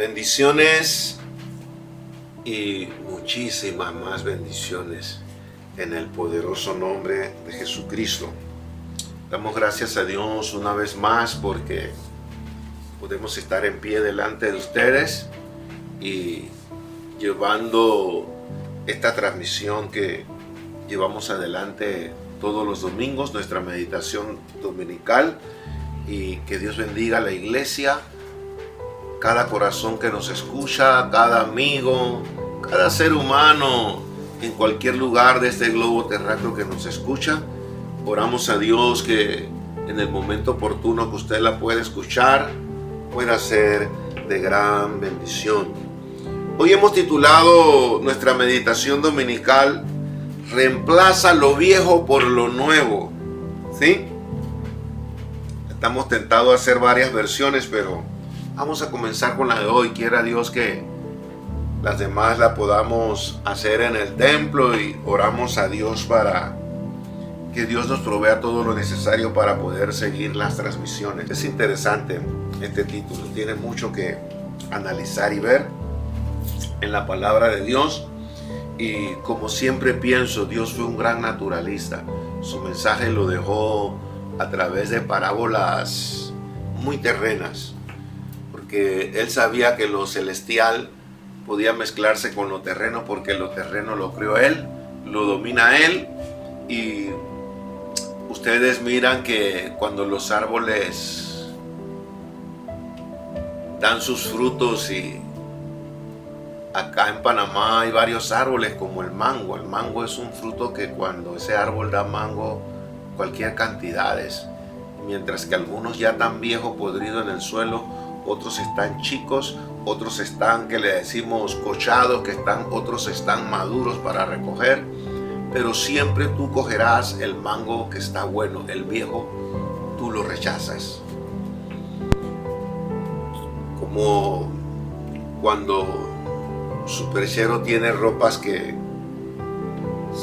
Bendiciones y muchísimas más bendiciones en el poderoso nombre de Jesucristo. Damos gracias a Dios una vez más porque podemos estar en pie delante de ustedes y llevando esta transmisión que llevamos adelante todos los domingos, nuestra meditación dominical, y que Dios bendiga a la iglesia, cada corazón que nos escucha, cada amigo, cada ser humano en cualquier lugar de este globo terráqueo que nos escucha. Oramos a Dios que en el momento oportuno que usted la pueda escuchar, pueda ser de gran bendición. Hoy hemos titulado nuestra meditación dominical: Reemplaza lo viejo por lo nuevo. ¿Sí? Estamos tentados a hacer varias versiones, pero vamos a comenzar con la de hoy. Quiera Dios que las demás la podamos hacer en el templo, y oramos a Dios para que Dios nos provea todo lo necesario para poder seguir las transmisiones. Es interesante este título, tiene mucho que analizar y ver en la palabra de Dios. Y como siempre pienso, Dios fue un gran naturalista. Su mensaje lo dejó a través de parábolas muy terrenas, porque Él sabía que lo celestial podía mezclarse con lo terreno, porque lo terreno lo creó Él, lo domina Él. Y ustedes miran que cuando los árboles dan sus frutos, y acá en Panamá hay varios árboles como el mango. El mango es un fruto que cuando ese árbol da mango, cualquier cantidades. Mientras que algunos ya están viejos, podridos en el suelo, otros están chicos, otros están, que le decimos, cochados, otros están maduros para recoger. Pero siempre tú cogerás el mango que está bueno, el viejo tú lo rechazas. Como cuando su perchero tiene ropas que,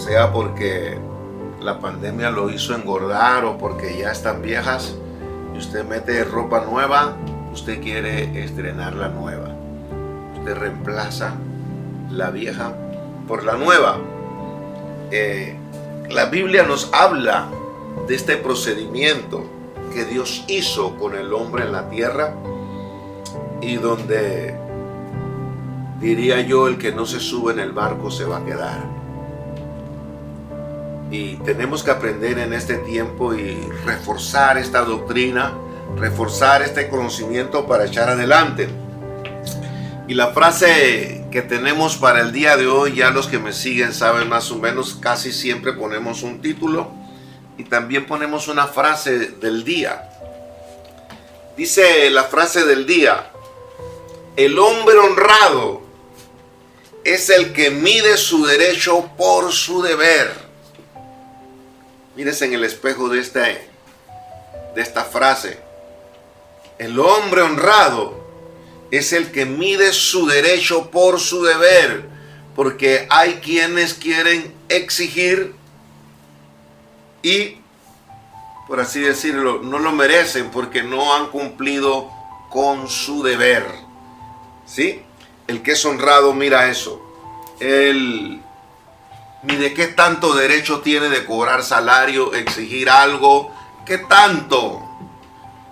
sea porque la pandemia lo hizo engordar o porque ya están viejas, y usted mete ropa nueva, usted quiere estrenar la nueva. Usted reemplaza la vieja por la nueva. La Biblia nos habla de este procedimiento que Dios hizo con el hombre en la tierra, y donde, diría yo, el que no se sube en el barco se va a quedar. Y tenemos que aprender en este tiempo y reforzar esta doctrina, reforzar este conocimiento para echar adelante. Y la frase que tenemos para el día de hoy, ya los que me siguen saben más o menos, casi siempre ponemos un título y también ponemos una frase del día. Dice la frase del día: el hombre honrado es el que mide su derecho por su deber. Mírese en el espejo de esta frase. El hombre honrado es el que mide su derecho por su deber, porque hay quienes quieren exigir y, por así decirlo, no lo merecen porque no han cumplido con su deber. ¿Sí? El que es honrado mira eso. Él mide qué tanto derecho tiene de cobrar salario, exigir algo, qué tanto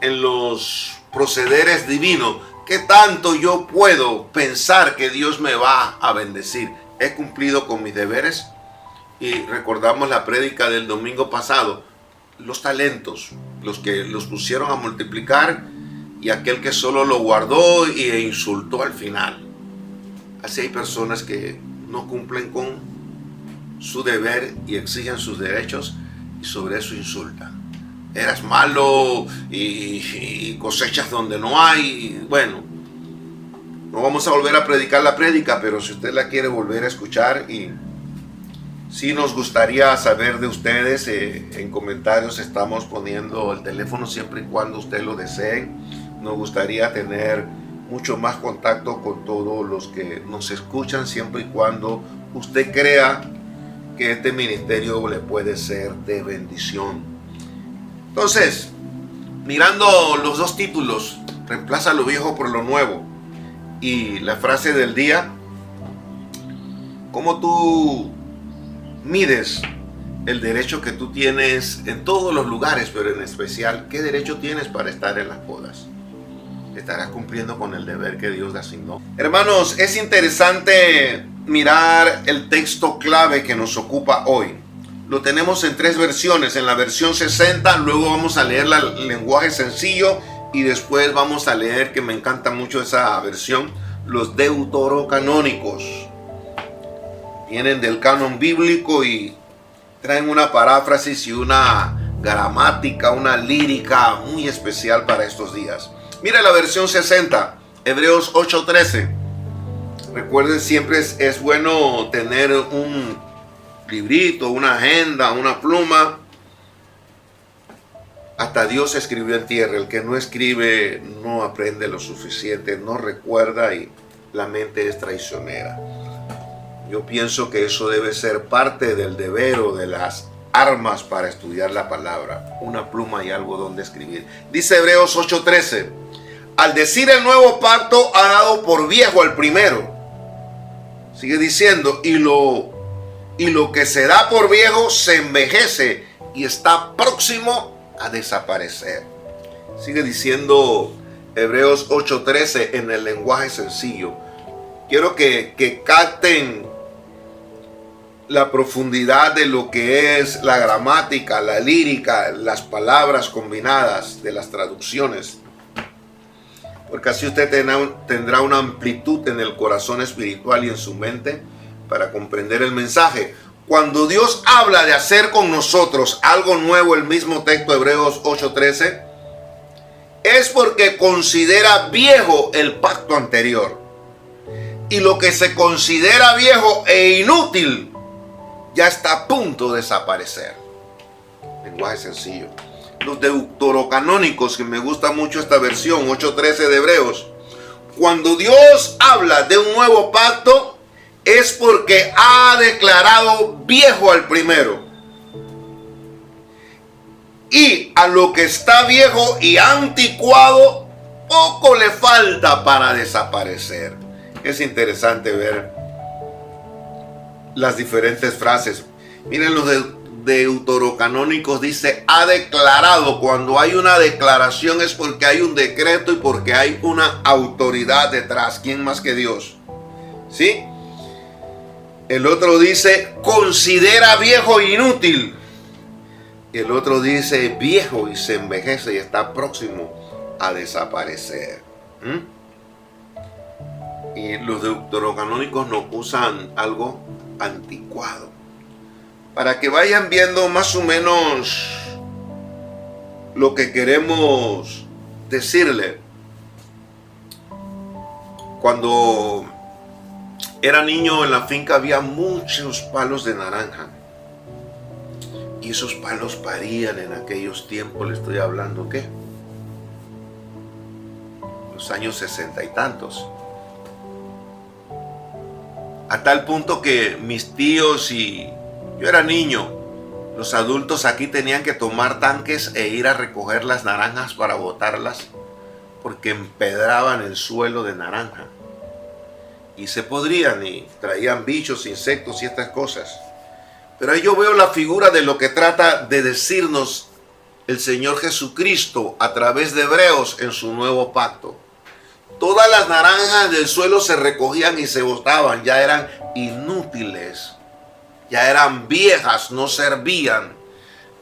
en los procederes divinos, qué tanto yo puedo pensar que Dios me va a bendecir. ¿He cumplido con mis deberes? Y recordamos la prédica del domingo pasado, los talentos, los que los pusieron a multiplicar, y aquel que solo lo guardó e insultó al final. Así hay personas que no cumplen con su deber y exigen sus derechos, y sobre eso insultan. Eras malo y cosechas donde no hay. Bueno, no vamos a volver a predicar la prédica, pero si usted la quiere volver a escuchar, y sí nos gustaría saber de ustedes, en comentarios estamos poniendo el teléfono siempre y cuando usted lo desee. Nos gustaría tener mucho más contacto con todos los que nos escuchan, siempre y cuando usted crea que este ministerio le puede ser de bendición. Entonces, mirando los dos títulos, reemplaza lo viejo por lo nuevo, Y la frase del día: ¿cómo tú mides el derecho que tú tienes en todos los lugares, pero en especial, qué derecho tienes para estar en las bodas? ¿Estarás cumpliendo con el deber que Dios te asignó? Hermanos, es interesante mirar el texto clave que nos ocupa hoy. Lo tenemos en 3 versiones. En la versión 60, luego vamos a leer el lenguaje sencillo, y después vamos a leer, que me encanta mucho esa versión, los deuterocanónicos. Vienen del canon bíblico y traen una paráfrasis y una gramática, una lírica muy especial para estos días. Mira la versión 60, Hebreos 8:13. Recuerden, siempre es bueno tener un librito, una agenda, una pluma. Hasta Dios escribió en tierra. El que no escribe no aprende lo suficiente, no recuerda, y la mente es traicionera. Yo pienso que eso debe ser parte del deber o de las armas para estudiar la palabra. Una pluma y algo donde escribir. Dice Hebreos 8:13. Al decir el nuevo pacto ha dado por viejo al primero. Sigue diciendo, y lo que se da por viejo se envejece y está próximo a desaparecer. Sigue diciendo Hebreos 8:13 en el lenguaje sencillo. Quiero que capten la profundidad de lo que es la gramática, la lírica, las palabras combinadas de las traducciones, porque así usted tendrá una amplitud en el corazón espiritual y en su mente para comprender el mensaje. Cuando Dios habla de hacer con nosotros algo nuevo, el mismo texto Hebreos 8:13, es porque considera viejo el pacto anterior, y lo que se considera viejo e inútil ya está a punto de desaparecer. Lenguaje sencillo. Los deuterocanónicos, que me gusta mucho esta versión 8:13 de Hebreos, cuando Dios habla de un nuevo pacto, es porque ha declarado viejo al primero, y a lo que está viejo y anticuado, poco le falta para desaparecer. Es interesante ver las diferentes frases. Miren, los deuterocanónicos dice ha declarado. Cuando hay una declaración es porque hay un decreto y porque hay una autoridad detrás. ¿Quién más que Dios? ¿Sí? El otro dice considera viejo e inútil. El otro dice viejo y se envejece y está próximo a desaparecer. Y los deuterocanónicos no usan algo anticuado, para que vayan viendo más o menos lo que queremos decirle. Cuando era niño, en la finca había muchos palos de naranja, y esos palos parían en aquellos tiempos. Le estoy hablando, ¿qué? Los años 60 y tantos. A tal punto que mis tíos y yo era niño, los adultos aquí tenían que tomar tanques e ir a recoger las naranjas para botarlas, porque empedraban el suelo de naranja y se podrían y traían bichos, insectos y estas cosas. Pero ahí yo veo la figura de lo que trata de decirnos el Señor Jesucristo a través de Hebreos en su nuevo pacto. Todas las naranjas del suelo se recogían y se botaban, ya eran inútiles, ya eran viejas, no servían.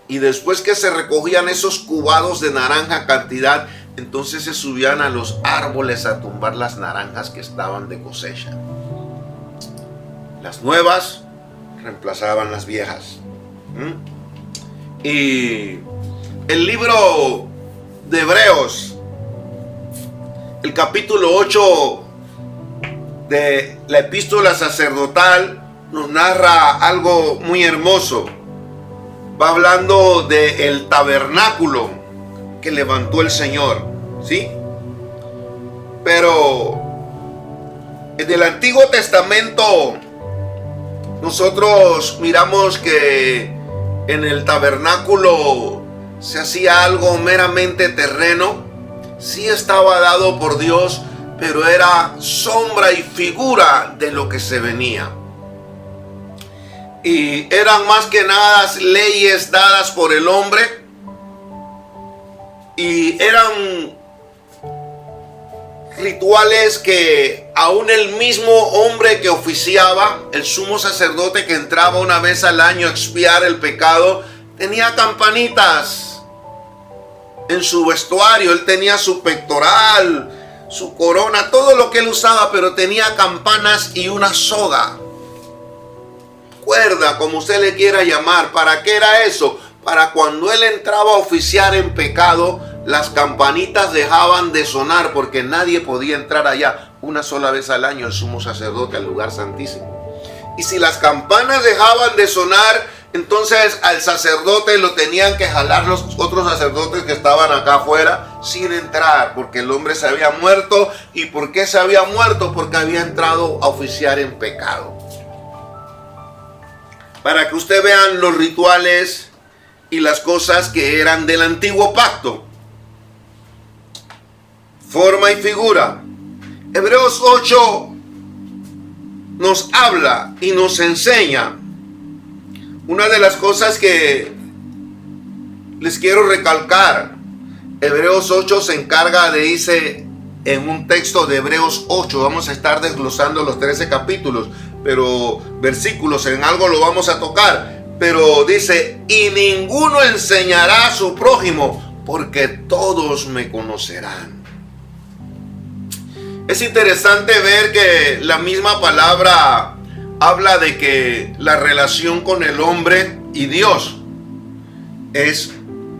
Y después que se recogían esos cubados de naranja cantidad, entonces se subían a los árboles a tumbar las naranjas que estaban de cosecha. Las nuevas reemplazaban las viejas. Y el libro de Hebreos, el capítulo 8 de la epístola sacerdotal, nos narra algo muy hermoso. Va hablando del tabernáculo que levantó el Señor, ¿sí? Pero en el Antiguo Testamento nosotros miramos que en el tabernáculo se hacía algo meramente terreno. Sí estaba dado por Dios pero era sombra y figura de lo que se venía. Y eran más que nada leyes dadas por el hombre, y eran rituales que aún el mismo hombre que oficiaba, el sumo sacerdote que entraba una vez al año a expiar el pecado, tenía campanitas en su vestuario. Él tenía su pectoral, su corona, todo lo que él usaba, pero tenía campanas y una soga, cuerda, como usted le quiera llamar. ¿Para qué era eso? Para cuando él entraba a oficiar en pecado, las campanitas dejaban de sonar, porque nadie podía entrar allá. Una sola vez al año el sumo sacerdote al lugar santísimo. Y si las campanas dejaban de sonar, entonces al sacerdote lo tenían que jalar los otros sacerdotes que estaban acá afuera sin entrar, porque el hombre se había muerto. ¿Y por qué se había muerto? Porque había entrado a oficiar en pecado. Para que usted vean los rituales y las cosas que eran del antiguo pacto. Forma y figura. Hebreos 8 nos habla y nos enseña. Una de las cosas que les quiero recalcar, Hebreos 8 se encarga de, dice en un texto de Hebreos 8, vamos a estar desglosando los 13 capítulos, pero versículos en algo lo vamos a tocar. Pero dice, y ninguno enseñará a su prójimo, porque todos me conocerán. Es interesante ver que la misma palabra habla de que la relación con el hombre y Dios es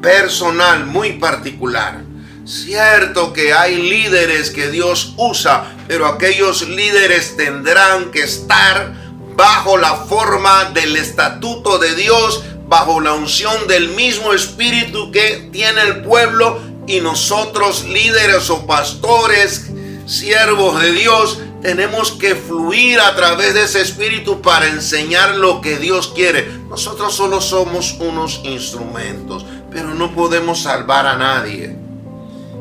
personal, muy particular. Cierto que hay líderes que Dios usa, pero aquellos líderes tendrán que estar bajo la forma del estatuto de Dios, bajo la unción del mismo espíritu que tiene el pueblo. Y nosotros, líderes o pastores, siervos de Dios, tenemos que fluir a través de ese espíritu para enseñar lo que Dios quiere. Nosotros solo somos unos instrumentos, pero no podemos salvar a nadie.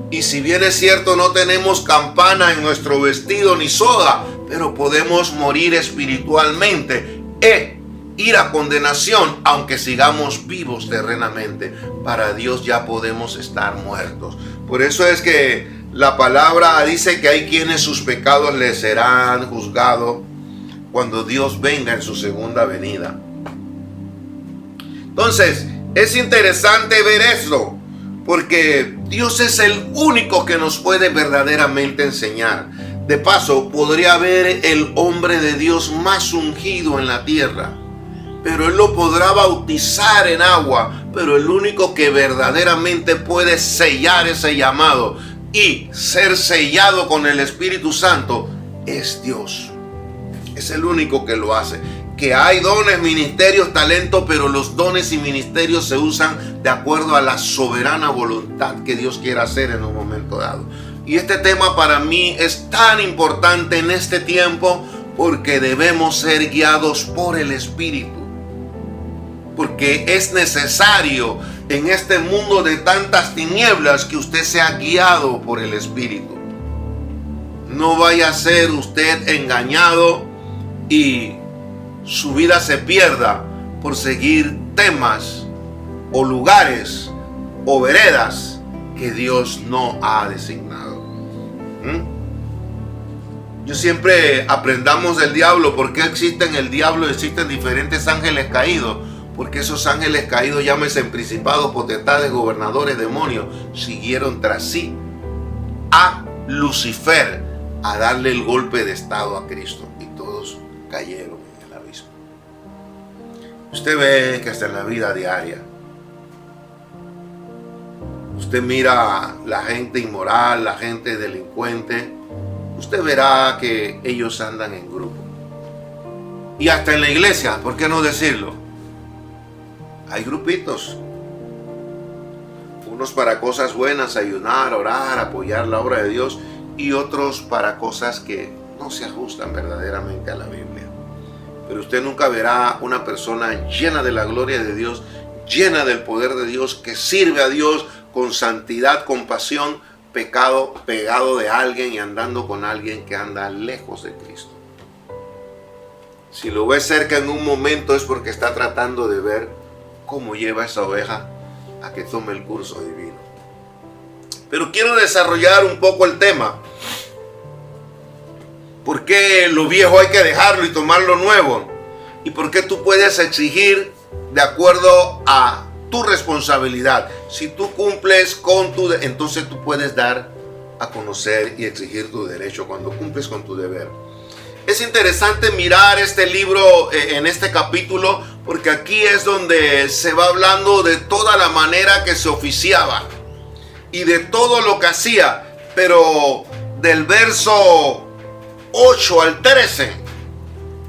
Y si bien es cierto, no tenemos campana en nuestro vestido ni soga, pero podemos morir espiritualmente e ir a condenación, aunque sigamos vivos terrenamente. Para Dios ya podemos estar muertos. Por eso es que la palabra dice que hay quienes sus pecados les serán juzgados cuando Dios venga en su segunda venida. Entonces, es interesante ver esto, porque Dios es el único que nos puede verdaderamente enseñar. De paso, podría haber el hombre de Dios más ungido en la tierra, pero él lo podrá bautizar en agua, pero el único que verdaderamente puede sellar ese llamado y ser sellado con el Espíritu Santo es Dios. Es el único que lo hace. Que hay dones, ministerios, talentos, pero los dones y ministerios se usan de acuerdo a la soberana voluntad que Dios quiera hacer en un momento dado. Y este tema para mí es tan importante en este tiempo, porque debemos ser guiados por el Espíritu. Porque es necesario en este mundo de tantas tinieblas que usted sea guiado por el Espíritu. No vaya a ser usted engañado y su vida se pierda por seguir temas o lugares o veredas que Dios no ha designado. Yo siempre aprendamos del diablo. ¿Por qué existen el diablo? Existen diferentes ángeles caídos. Porque esos ángeles caídos, llámese principados, potestades, gobernadores, demonios, siguieron tras sí a Lucifer a darle el golpe de estado a Cristo, y todos cayeron en el abismo. Usted ve que hasta en la vida diaria, usted mira la gente inmoral, la gente delincuente, usted verá que ellos andan en grupo. Y hasta en la iglesia, ¿por qué no decirlo? Hay grupitos, unos para cosas buenas, ayunar, orar, apoyar la obra de Dios, y otros para cosas que no se ajustan verdaderamente a la Biblia. Pero usted nunca verá una persona llena de la gloria de Dios, llena del poder de Dios, que sirve a Dios con santidad, con pasión, pecado pegado de alguien y andando con alguien que anda lejos de Cristo. Si lo ves cerca en un momento es porque está tratando de ver cómo lleva esa oveja a que tome el curso divino. Pero quiero desarrollar un poco el tema. ¿Por qué lo viejo hay que dejarlo y tomar lo nuevo? ¿Y por qué tú puedes exigir de acuerdo a tu responsabilidad? Si tú cumples con entonces tú puedes dar a conocer y exigir tu derecho cuando cumples con tu deber. Es interesante mirar este libro en este capítulo, porque aquí es donde se va hablando de toda la manera que se oficiaba y de todo lo que hacía, pero del verso 8 al 13.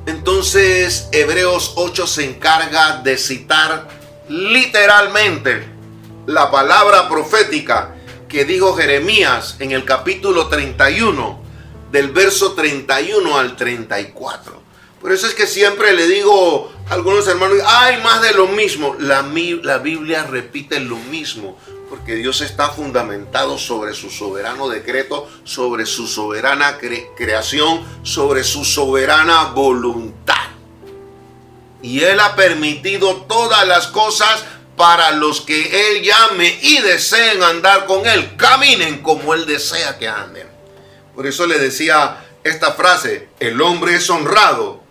Entonces Hebreos 8 se encarga de citar literalmente la palabra profética que dijo Jeremías en el capítulo 31, del verso 31 al 34. Por eso es que siempre le digo a algunos hermanos, hay más de lo mismo. La Biblia repite lo mismo, porque Dios está fundamentado sobre su soberano decreto, sobre su soberana creación, sobre su soberana voluntad. Y Él ha permitido todas las cosas para los que Él llame y deseen andar con Él. Caminen como Él desea que anden. Por eso le decía esta frase: el hombre es honrado.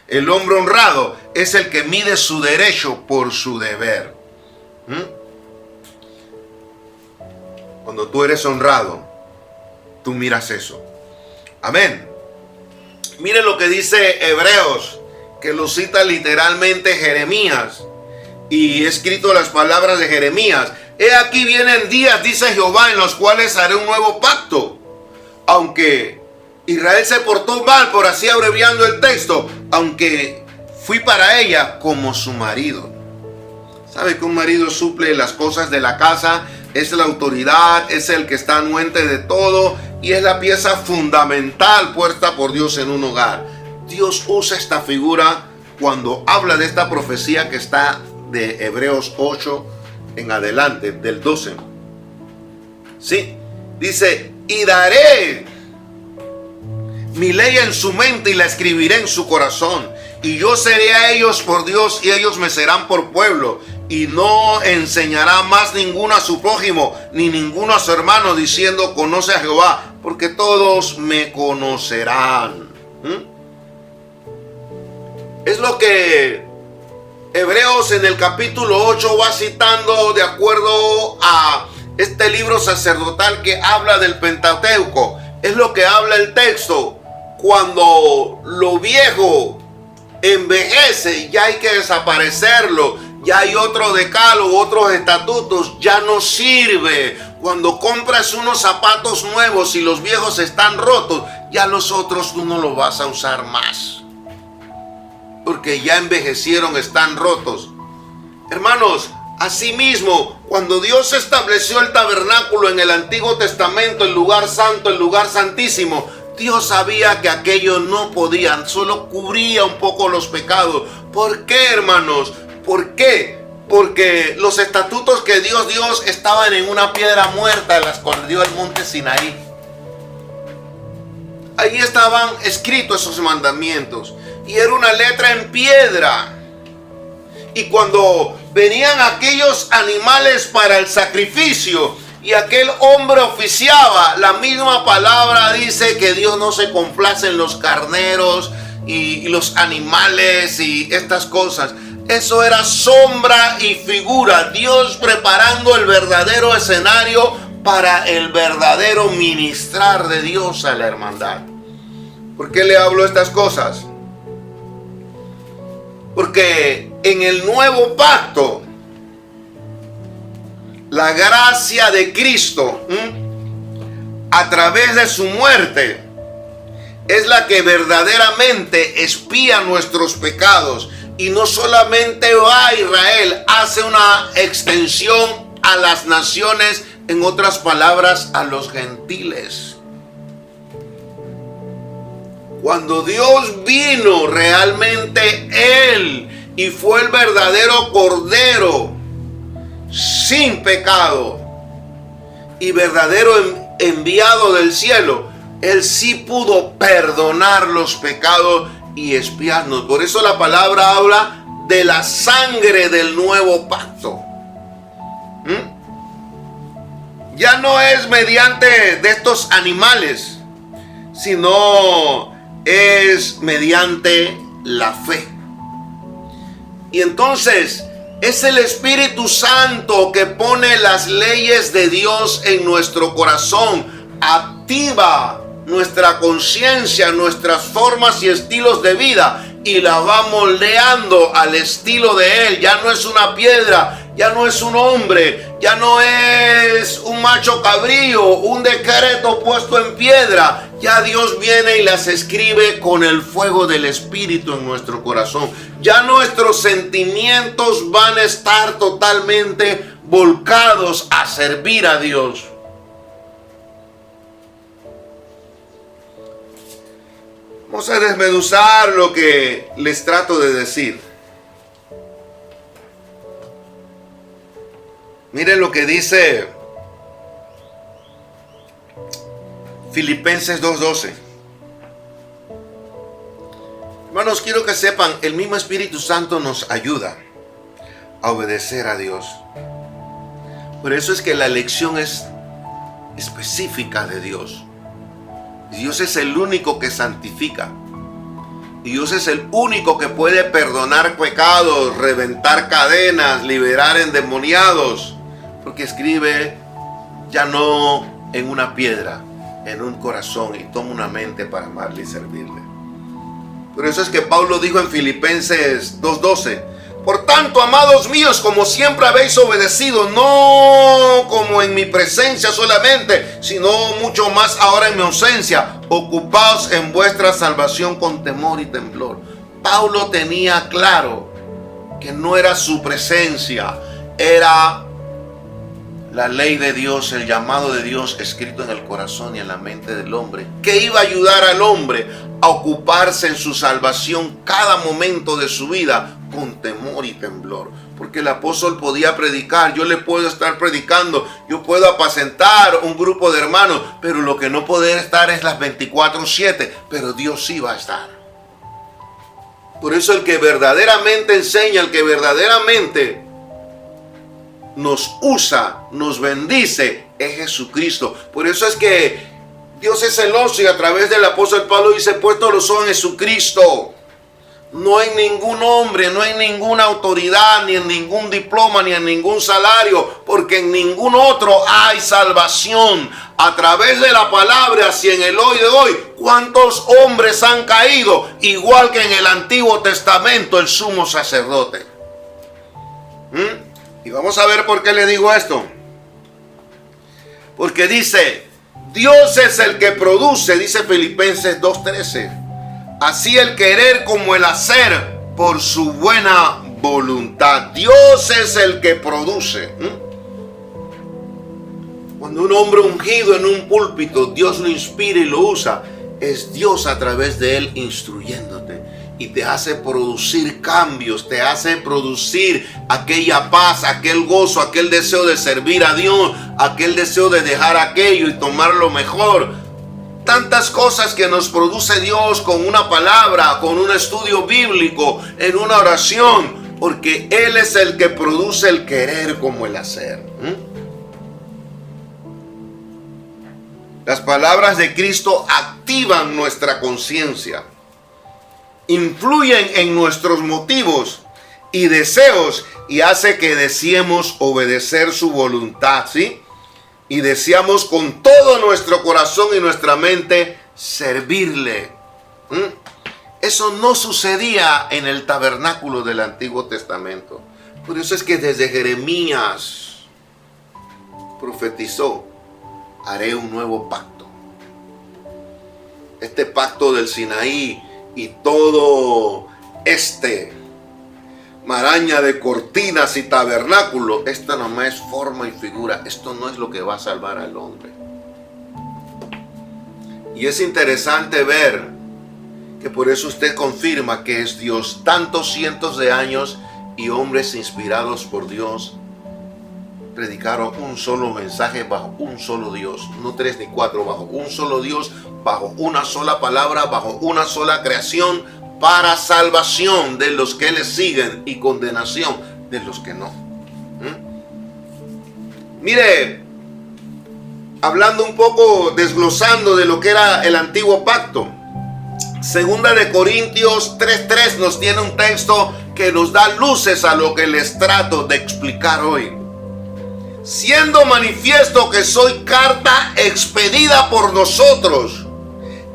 El hombre honrado es el que mide su derecho por su deber. Cuando tú eres honrado, tú miras eso. Amén. Mire lo que dice Hebreos, que lo cita literalmente Jeremías. Y he escrito las palabras de Jeremías. He aquí vienen días, dice Jehová, en los cuales haré un nuevo pacto. Aunque Israel se portó mal, por así abreviando el texto, aunque fui para ella como su marido. ¿Sabe que un marido suple las cosas de la casa? Es la autoridad, es el que está anuente de todo y es la pieza fundamental puesta por Dios en un hogar. Dios usa esta figura cuando habla de esta profecía que está de Hebreos 8 en adelante, del 12. Sí, dice: y daré mi ley en su mente y la escribiré en su corazón. Y yo seré a ellos por Dios y ellos me serán por pueblo. Y no enseñará más ninguno a su prójimo, ni ninguno a su hermano, diciendo: conoce a Jehová, porque todos me conocerán. Es lo que Hebreos en el capítulo 8 va citando de acuerdo a este libro sacerdotal que habla del Pentateuco. Es lo que habla el texto. Cuando lo viejo envejece, ya hay que desaparecerlo. Ya hay otro decálogo, otros estatutos, ya no sirve. Cuando compras unos zapatos nuevos y los viejos están rotos, ya los otros tú no los vas a usar más, porque ya envejecieron, están rotos. Hermanos, asimismo, cuando Dios estableció el tabernáculo en el Antiguo Testamento, el lugar santo, el lugar santísimo, Dios sabía que aquello no podían, solo cubría un poco los pecados. ¿Por qué, hermanos? ¿Por qué? Porque los estatutos que Dios dio estaban en una piedra muerta, las cuales dio el monte Sinaí. Ahí estaban escritos esos mandamientos y era una letra en piedra. Y cuando venían aquellos animales para el sacrificio y aquel hombre oficiaba, la misma palabra dice que Dios no se complace en los carneros y los animales y estas cosas. Eso era sombra y figura. Dios preparando el verdadero escenario para el verdadero ministrar de Dios a la hermandad. ¿Por qué le hablo estas cosas? Porque en el nuevo pacto, la gracia de Cristo, a través de su muerte, es la que verdaderamente expía nuestros pecados. Y no solamente va a Israel, hace una extensión a las naciones, en otras palabras, a los gentiles. Cuando Dios vino realmente Él y fue el verdadero Cordero sin pecado y verdadero enviado del cielo, Él sí pudo perdonar los pecados y expiarnos. Por eso la palabra habla de la sangre del nuevo pacto. Ya no es mediante de estos animales, sino es mediante la fe. Y entonces es el Espíritu Santo que pone las leyes de Dios en nuestro corazón, activa nuestra conciencia, nuestras formas y estilos de vida, y la va moldeando al estilo de Él. Ya no es una piedra, ya no es un hombre, ya no es un macho cabrío, un decreto puesto en piedra. Ya Dios viene y las escribe con el fuego del Espíritu en nuestro corazón. Ya nuestros sentimientos van a estar totalmente volcados a servir a Dios. Vamos a desmenuzar lo que les trato de decir. Miren lo que dice Filipenses 2:12. Hermanos, quiero que sepan, el mismo Espíritu Santo nos ayuda a obedecer a Dios. Por eso es que la elección es específica de Dios. Dios es el único que santifica. Dios es el único que puede perdonar pecados, reventar cadenas, liberar endemoniados. Porque escribe ya no en una piedra, en un corazón, y toma una mente para amarle y servirle. Por eso es que Pablo dijo en Filipenses 2:12: por tanto, amados míos, como siempre habéis obedecido, no como en mi presencia solamente, sino mucho más ahora en mi ausencia, ocupaos en vuestra salvación con temor y temblor. Pablo tenía claro que no era su presencia, era la ley de Dios, el llamado de Dios escrito en el corazón y en la mente del hombre, que iba a ayudar al hombre a ocuparse en su salvación cada momento de su vida con temor y temblor. Porque el apóstol podía predicar, yo le puedo estar predicando, yo puedo apacentar un grupo de hermanos, pero lo que no puede estar es las 24/7, pero Dios sí va a estar. Por eso el que verdaderamente enseña, el que verdaderamente nos usa, nos bendice, es Jesucristo. Por eso es que Dios es celoso y a través del apóstol Pablo dice: puesto los ojos en Jesucristo. No hay ningún hombre, no hay ninguna autoridad, ni en ningún diploma, ni en ningún salario, porque en ningún otro hay salvación. A través de la palabra, así en el hoy de hoy, ¿cuántos hombres han caído? Igual que en el Antiguo Testamento, el sumo sacerdote. Y vamos a ver por qué le digo esto. Porque dice: Dios es el que produce, dice Filipenses 2:13. Así el querer como el hacer por su buena voluntad. Dios es el que produce. Cuando un hombre ungido en un púlpito, Dios lo inspira y lo usa, es Dios a través de él instruyéndote. Y te hace producir cambios, te hace producir aquella paz, aquel gozo, aquel deseo de servir a Dios, aquel deseo de dejar aquello y tomar lo mejor. Tantas cosas que nos produce Dios con una palabra, con un estudio bíblico, en una oración, porque Él es el que produce el querer como el hacer. Las palabras de Cristo activan nuestra conciencia, influyen en nuestros motivos y deseos y hace que deseemos obedecer su voluntad, ¿sí? Y deseamos con todo nuestro corazón y nuestra mente servirle. Eso no sucedía en el tabernáculo del Antiguo Testamento. Por eso es que desde Jeremías profetizó: haré un nuevo pacto. Este pacto del Sinaí y todo maraña de cortinas y tabernáculo, esta nomás es forma y figura. Esto no es lo que va a salvar al hombre. Y es interesante ver que por eso usted confirma que es Dios tantos cientos de años y hombres inspirados por Dios predicar un solo mensaje bajo un solo Dios, no 3 ni 4, bajo un solo Dios, bajo una sola palabra, bajo una sola creación, para salvación de los que le siguen y condenación de los que no. Mire, hablando un poco, desglosando de lo que era el antiguo pacto, Segunda de Corintios 3:3 nos tiene un texto que nos da luces a lo que les trato de explicar hoy. Siendo manifiesto que soy carta expedida por nosotros,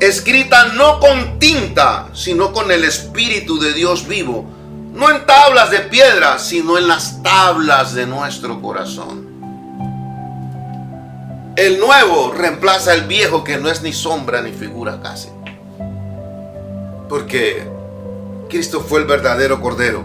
escrita no con tinta, sino con el Espíritu de Dios vivo, no en tablas de piedra, sino en las tablas de nuestro corazón. El nuevo reemplaza al viejo, que no es ni sombra ni figura casi, porque Cristo fue el verdadero Cordero.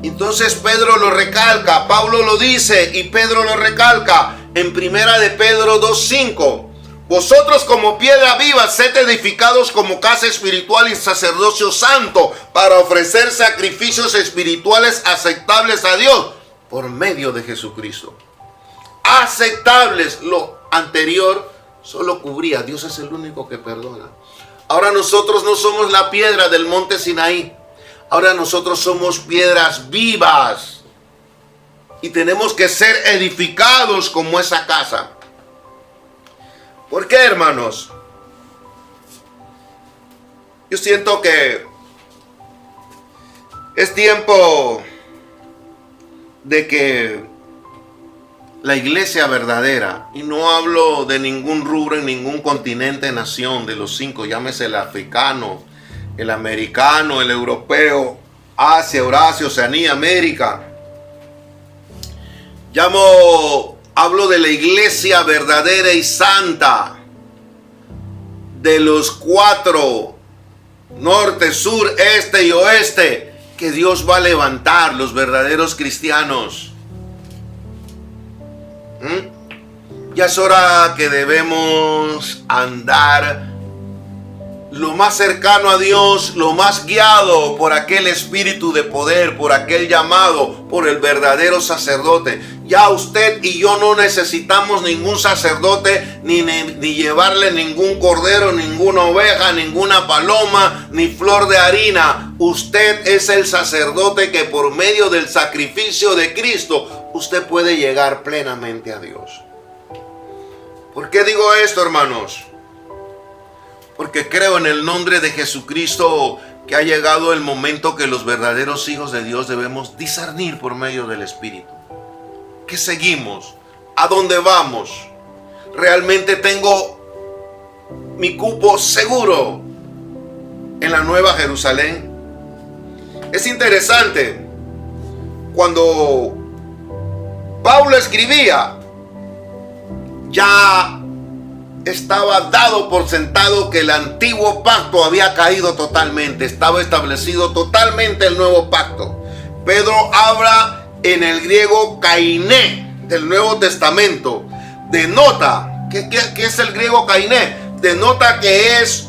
Entonces Pedro lo recalca, Pablo lo dice y Pedro lo recalca en primera de Pedro 2:5. Vosotros como piedra viva, sed edificados como casa espiritual y sacerdocio santo, para ofrecer sacrificios espirituales aceptables a Dios por medio de Jesucristo. Aceptables, lo anterior solo cubría, Dios es el único que perdona. Ahora nosotros no somos la piedra del monte Sinaí, ahora nosotros somos piedras vivas y tenemos que ser edificados como esa casa. ¿Por qué, hermanos? Yo siento que es tiempo de que la iglesia verdadera, y no hablo de ningún rubro en ningún continente, nación, de los 5, llámese el africano, el americano, el europeo, Asia, Eurasia, Oceanía, América. Hablo de la iglesia verdadera y santa, de los 4, norte, sur, este y oeste, que Dios va a levantar, los verdaderos cristianos. Ya es hora que debemos andar lo más cercano a Dios, lo más guiado por aquel espíritu de poder, por aquel llamado, por el verdadero sacerdote. Ya usted y yo no necesitamos ningún sacerdote, ni llevarle ningún cordero, ninguna oveja, ninguna paloma, ni flor de harina. Usted es el sacerdote que por medio del sacrificio de Cristo, usted puede llegar plenamente a Dios. ¿Por qué digo esto, hermanos? Porque creo en el nombre de Jesucristo que ha llegado el momento que los verdaderos hijos de Dios debemos discernir por medio del Espíritu. ¿Qué seguimos? ¿A dónde vamos? ¿Realmente tengo mi cupo seguro en la Nueva Jerusalén? Es interesante, cuando Pablo escribía, ya estaba dado por sentado que el antiguo pacto había caído totalmente, estaba establecido totalmente el nuevo pacto. Pedro habla en el griego kainé del Nuevo Testamento. Denota, ¿qué es el griego kainé? Denota que es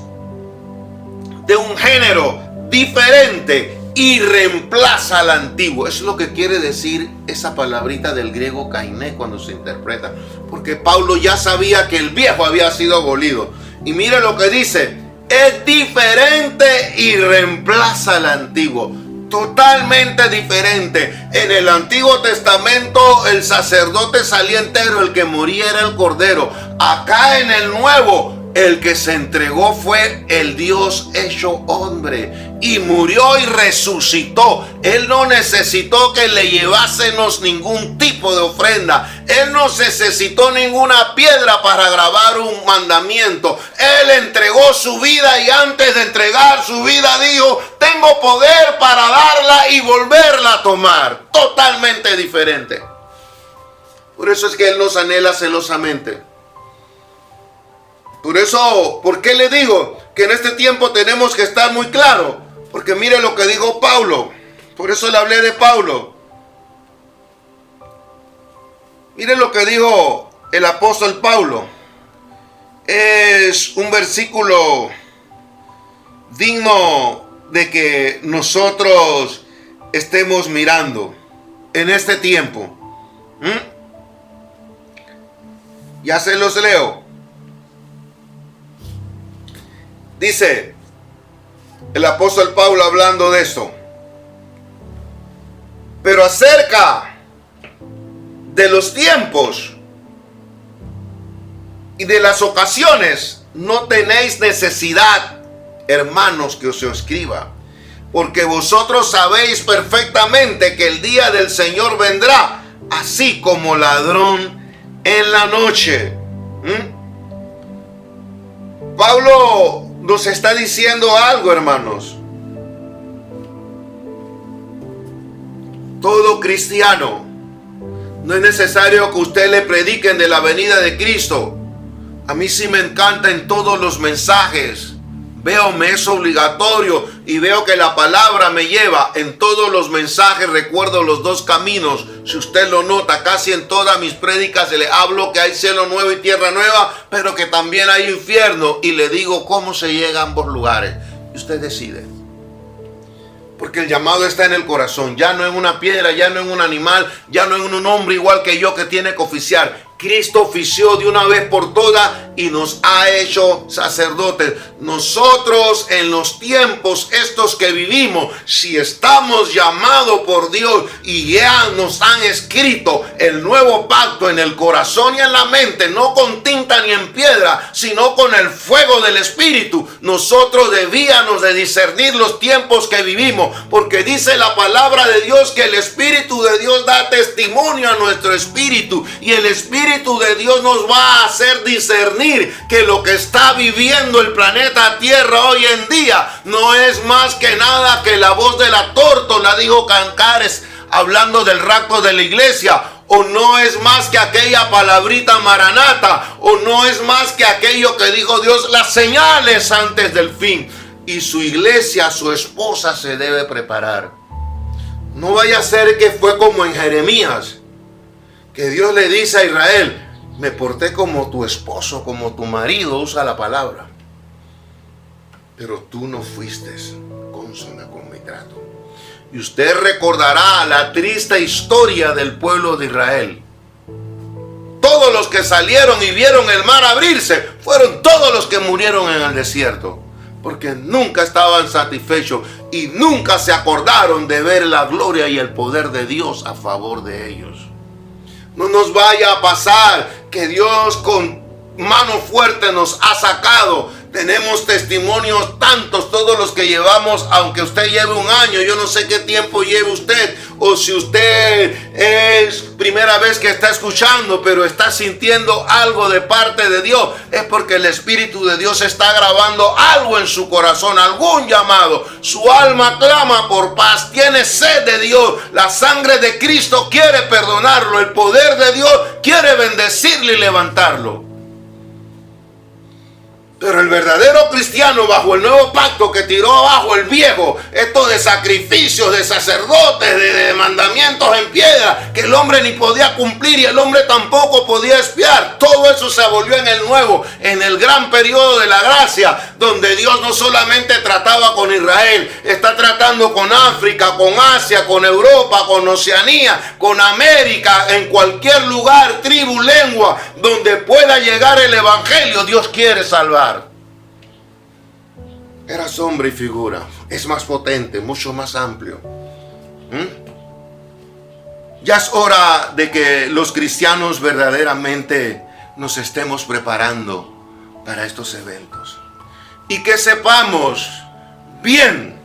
de un género diferente y reemplaza al antiguo. Eso es lo que quiere decir esa palabrita del griego kainé cuando se interpreta. Porque Pablo ya sabía que el viejo había sido abolido. Y mire lo que dice: es diferente y reemplaza al antiguo. Totalmente diferente. En el Antiguo Testamento el sacerdote salía entero, el que moría era el cordero. Acá en el Nuevo, el que se entregó fue el Dios hecho hombre y murió y resucitó. Él no necesitó que le llevásemos ningún tipo de ofrenda. Él no necesitó ninguna piedra para grabar un mandamiento. Él entregó su vida y antes de entregar su vida dijo: tengo poder para darla y volverla a tomar. Totalmente diferente. Por eso es que Él nos anhela celosamente. Por eso, ¿por qué le digo que en este tiempo tenemos que estar muy claros? Porque mire lo que dijo Pablo. Por eso le hablé de Pablo. Mire lo que dijo el apóstol Pablo. Es un versículo digno de que nosotros estemos mirando. en este tiempo. Ya se los leo. Dice el apóstol Pablo hablando de esto. Pero acerca de los tiempos y de las ocasiones, no tenéis necesidad, hermanos, que os escriba, porque vosotros sabéis perfectamente que el día del Señor vendrá, así como ladrón en la noche. Pablo nos está diciendo algo, hermanos. Todo cristiano, no es necesario que usted le prediquen de la venida de Cristo. A mí sí me encanta en todos los mensajes. Veo, me es obligatorio y veo que la palabra me lleva en todos los mensajes. Recuerdo los dos caminos. Si usted lo nota, casi en todas mis prédicas le hablo que hay cielo nuevo y tierra nueva, pero que también hay infierno. Y le digo cómo se llega a ambos lugares. Y usted decide. Porque el llamado está en el corazón. Ya no en una piedra, ya no en un animal, ya no en un hombre igual que yo que tiene que oficiar. Cristo ofició de una vez por todas y nos ha hecho sacerdotes. Nosotros en los tiempos estos que vivimos, si estamos llamados por Dios y ya nos han escrito el nuevo pacto en el corazón y en la mente, no con tinta ni en piedra, sino con el fuego del Espíritu, nosotros debíamos de discernir los tiempos que vivimos, porque dice la palabra de Dios que el Espíritu de Dios da testimonio a nuestro espíritu y el Espíritu de Dios nos va a hacer discernir que lo que está viviendo el planeta Tierra hoy en día no es más que nada que la voz de la tórtola, dijo Cancares, hablando del rapto de la iglesia, o no es más que aquella palabrita maranata, o no es más que aquello que dijo Dios, las señales antes del fin. Y su iglesia, su esposa, se debe preparar. No vaya a ser que fue como en Jeremías, que Dios le dice a Israel, me porté como tu esposo, como tu marido, usa la palabra. Pero tú no fuiste consona con mi trato. Y usted recordará la triste historia del pueblo de Israel. Todos los que salieron y vieron el mar abrirse, fueron todos los que murieron en el desierto. Porque nunca estaban satisfechos y nunca se acordaron de ver la gloria y el poder de Dios a favor de ellos. No nos vaya a pasar que Dios con mano fuerte nos ha sacado. Tenemos testimonios tantos, todos los que llevamos, aunque usted lleve un año, yo no sé qué tiempo lleve usted, o si usted es primera vez que está escuchando, pero está sintiendo algo de parte de Dios, es porque el Espíritu de Dios está grabando algo en su corazón, algún llamado. Su alma clama por paz, tiene sed de Dios, la sangre de Cristo quiere perdonarlo, el poder de Dios quiere bendecirle y levantarlo. Pero el verdadero cristiano bajo el nuevo pacto que tiró abajo el viejo, esto de sacrificios, de sacerdotes, de mandamientos en piedra, que el hombre ni podía cumplir y el hombre tampoco podía expiar, todo eso se abolió en el nuevo, en el gran periodo de la gracia, donde Dios no solamente trataba con Israel, está tratando con África, con Asia, con Europa, con Oceanía, con América, en cualquier lugar, tribu, lengua, donde pueda llegar el evangelio, Dios quiere salvar. Era sombra y figura, es más potente, mucho más amplio. Ya es hora de que los cristianos verdaderamente nos estemos preparando para estos eventos. Y que sepamos bien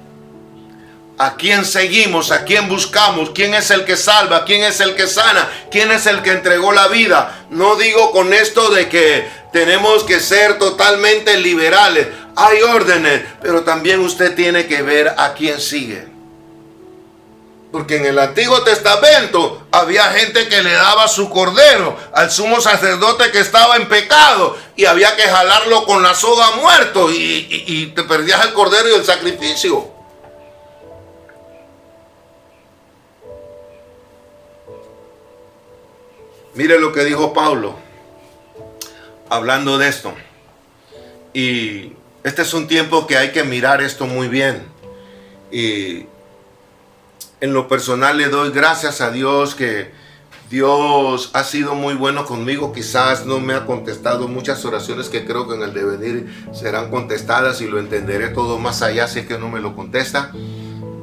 a quién seguimos, a quién buscamos, quién es el que salva, quién es el que sana, quién es el que entregó la vida. No digo con esto de que tenemos que ser totalmente liberales. Hay órdenes, pero también usted tiene que ver a quién sigue. Porque en el Antiguo Testamento había gente que le daba su cordero al sumo sacerdote que estaba en pecado y había que jalarlo con la soga muerto y te perdías el cordero y el sacrificio. Mire lo que dijo Pablo hablando de esto. Y este es un tiempo que hay que mirar esto muy bien. Y En lo personal le doy gracias a Dios que Dios ha sido muy bueno conmigo. Quizás no me ha contestado muchas oraciones que creo que en el devenir serán contestadas y lo entenderé todo más allá si es que no me lo contesta.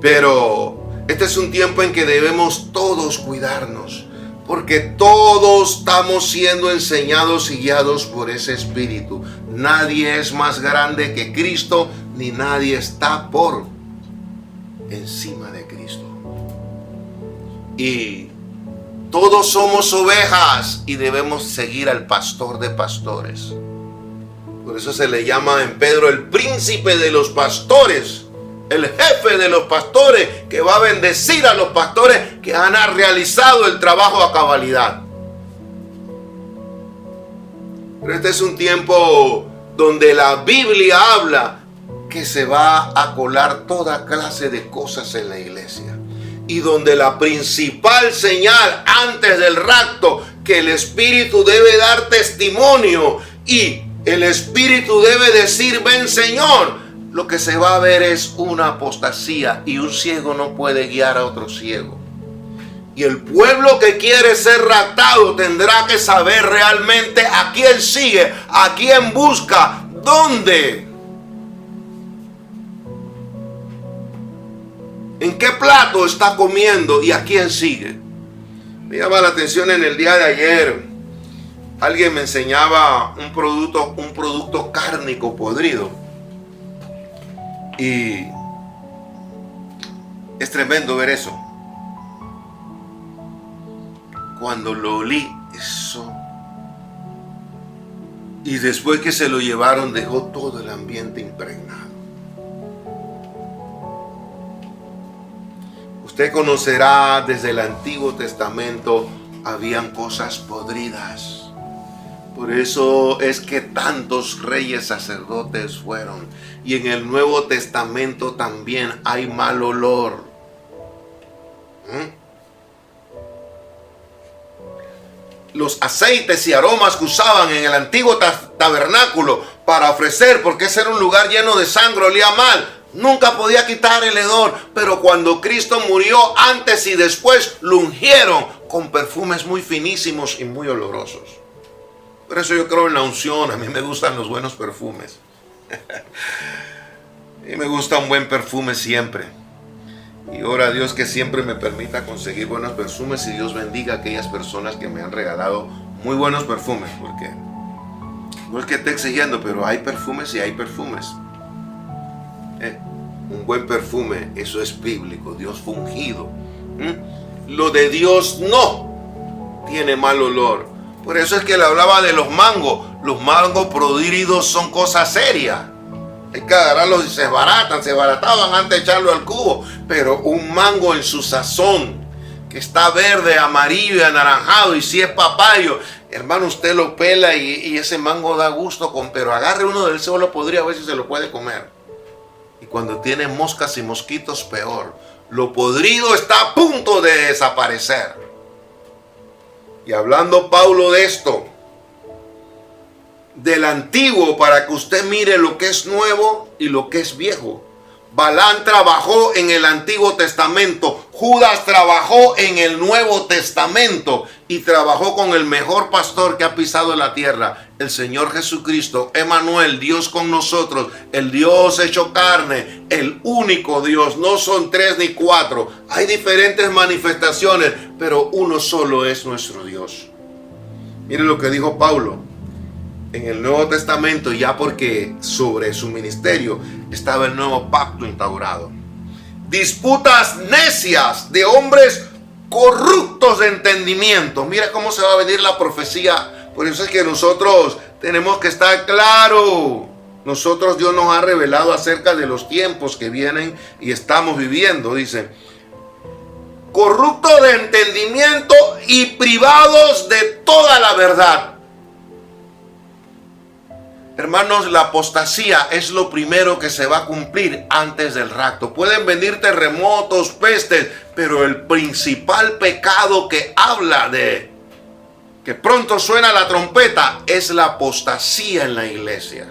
Pero este es un tiempo en que debemos todos cuidarnos, porque todos estamos siendo enseñados y guiados por ese Espíritu. Nadie es más grande que Cristo, ni nadie está por encima de Cristo. Y todos somos ovejas y debemos seguir al pastor de pastores. Por eso se le llama en Pedro el príncipe de los pastores, el jefe de los pastores, que va a bendecir a los pastores que han realizado el trabajo a cabalidad. Pero este es un tiempo donde la Biblia habla que se va a colar toda clase de cosas en la iglesia. Y donde la principal señal antes del rapto, que el Espíritu debe dar testimonio y el Espíritu debe decir: ven Señor, lo que se va a ver es una apostasía, y un ciego no puede guiar a otro ciego. Y el pueblo que quiere ser raptado tendrá que saber realmente a quién sigue, a quién busca, dónde, en qué plato está comiendo y a quién sigue. Me llama la atención, en el día de ayer alguien me enseñaba un producto cárnico podrido, y es tremendo ver eso. Cuando lo olí, eso, y después que se lo llevaron, dejó todo el ambiente impregnado. Usted conocerá, desde el Antiguo Testamento habían cosas podridas. Por eso es que tantos reyes sacerdotes fueron. Y en el Nuevo Testamento también hay mal olor. Los aceites y aromas que usaban en el antiguo tabernáculo para ofrecer, porque ese era un lugar lleno de sangre, olía mal, nunca podía quitar el hedor. Pero cuando Cristo murió, antes y después lo ungieron con perfumes muy finísimos y muy olorosos. Por eso yo creo en la unción. A mí me gustan los buenos perfumes. Y me gusta un buen perfume siempre. Y ora a Dios que siempre me permita conseguir buenos perfumes, y Dios bendiga a aquellas personas que me han regalado muy buenos perfumes, porque no es que esté exigiendo, pero hay perfumes y hay perfumes. Un buen perfume, eso es bíblico. Dios fue ungido. Lo de Dios no tiene mal olor. Por eso es que le hablaba de los mangos. Los mangos podridos son cosas serias. Hay que agarrarlos y se barataban antes de echarlo al cubo. Pero un mango en su sazón, que está verde, amarillo y anaranjado, y si es papayo, hermano, usted lo pela y ese mango da gusto. Pero agarre uno del solo podrido, a ver si se lo puede comer. Y cuando tiene moscas y mosquitos, peor. Lo podrido está a punto de desaparecer. Y hablando Pablo de esto, del antiguo, para que usted mire lo que es nuevo y lo que es viejo. Balaam trabajó en el Antiguo Testamento, Judas trabajó en el Nuevo Testamento, y trabajó con el mejor pastor que ha pisado la tierra, el Señor Jesucristo, Emmanuel, Dios con nosotros, el Dios hecho carne, el único Dios. No son 3 ni 4, hay diferentes manifestaciones, pero uno solo es nuestro Dios. Mire lo que dijo Pablo en el Nuevo Testamento, ya porque sobre su ministerio estaba el nuevo pacto instaurado. Disputas necias de hombres corruptos de entendimiento. Mira cómo se va a venir la profecía. Por eso es que nosotros tenemos que estar claros. Nosotros, Dios nos ha revelado acerca de los tiempos que vienen y estamos viviendo. Dice: corruptos de entendimiento y privados de toda la verdad. Hermanos, la apostasía es lo primero que se va a cumplir antes del rapto. Pueden venir terremotos, pestes, pero el principal pecado que habla de que pronto suena la trompeta es la apostasía en la iglesia.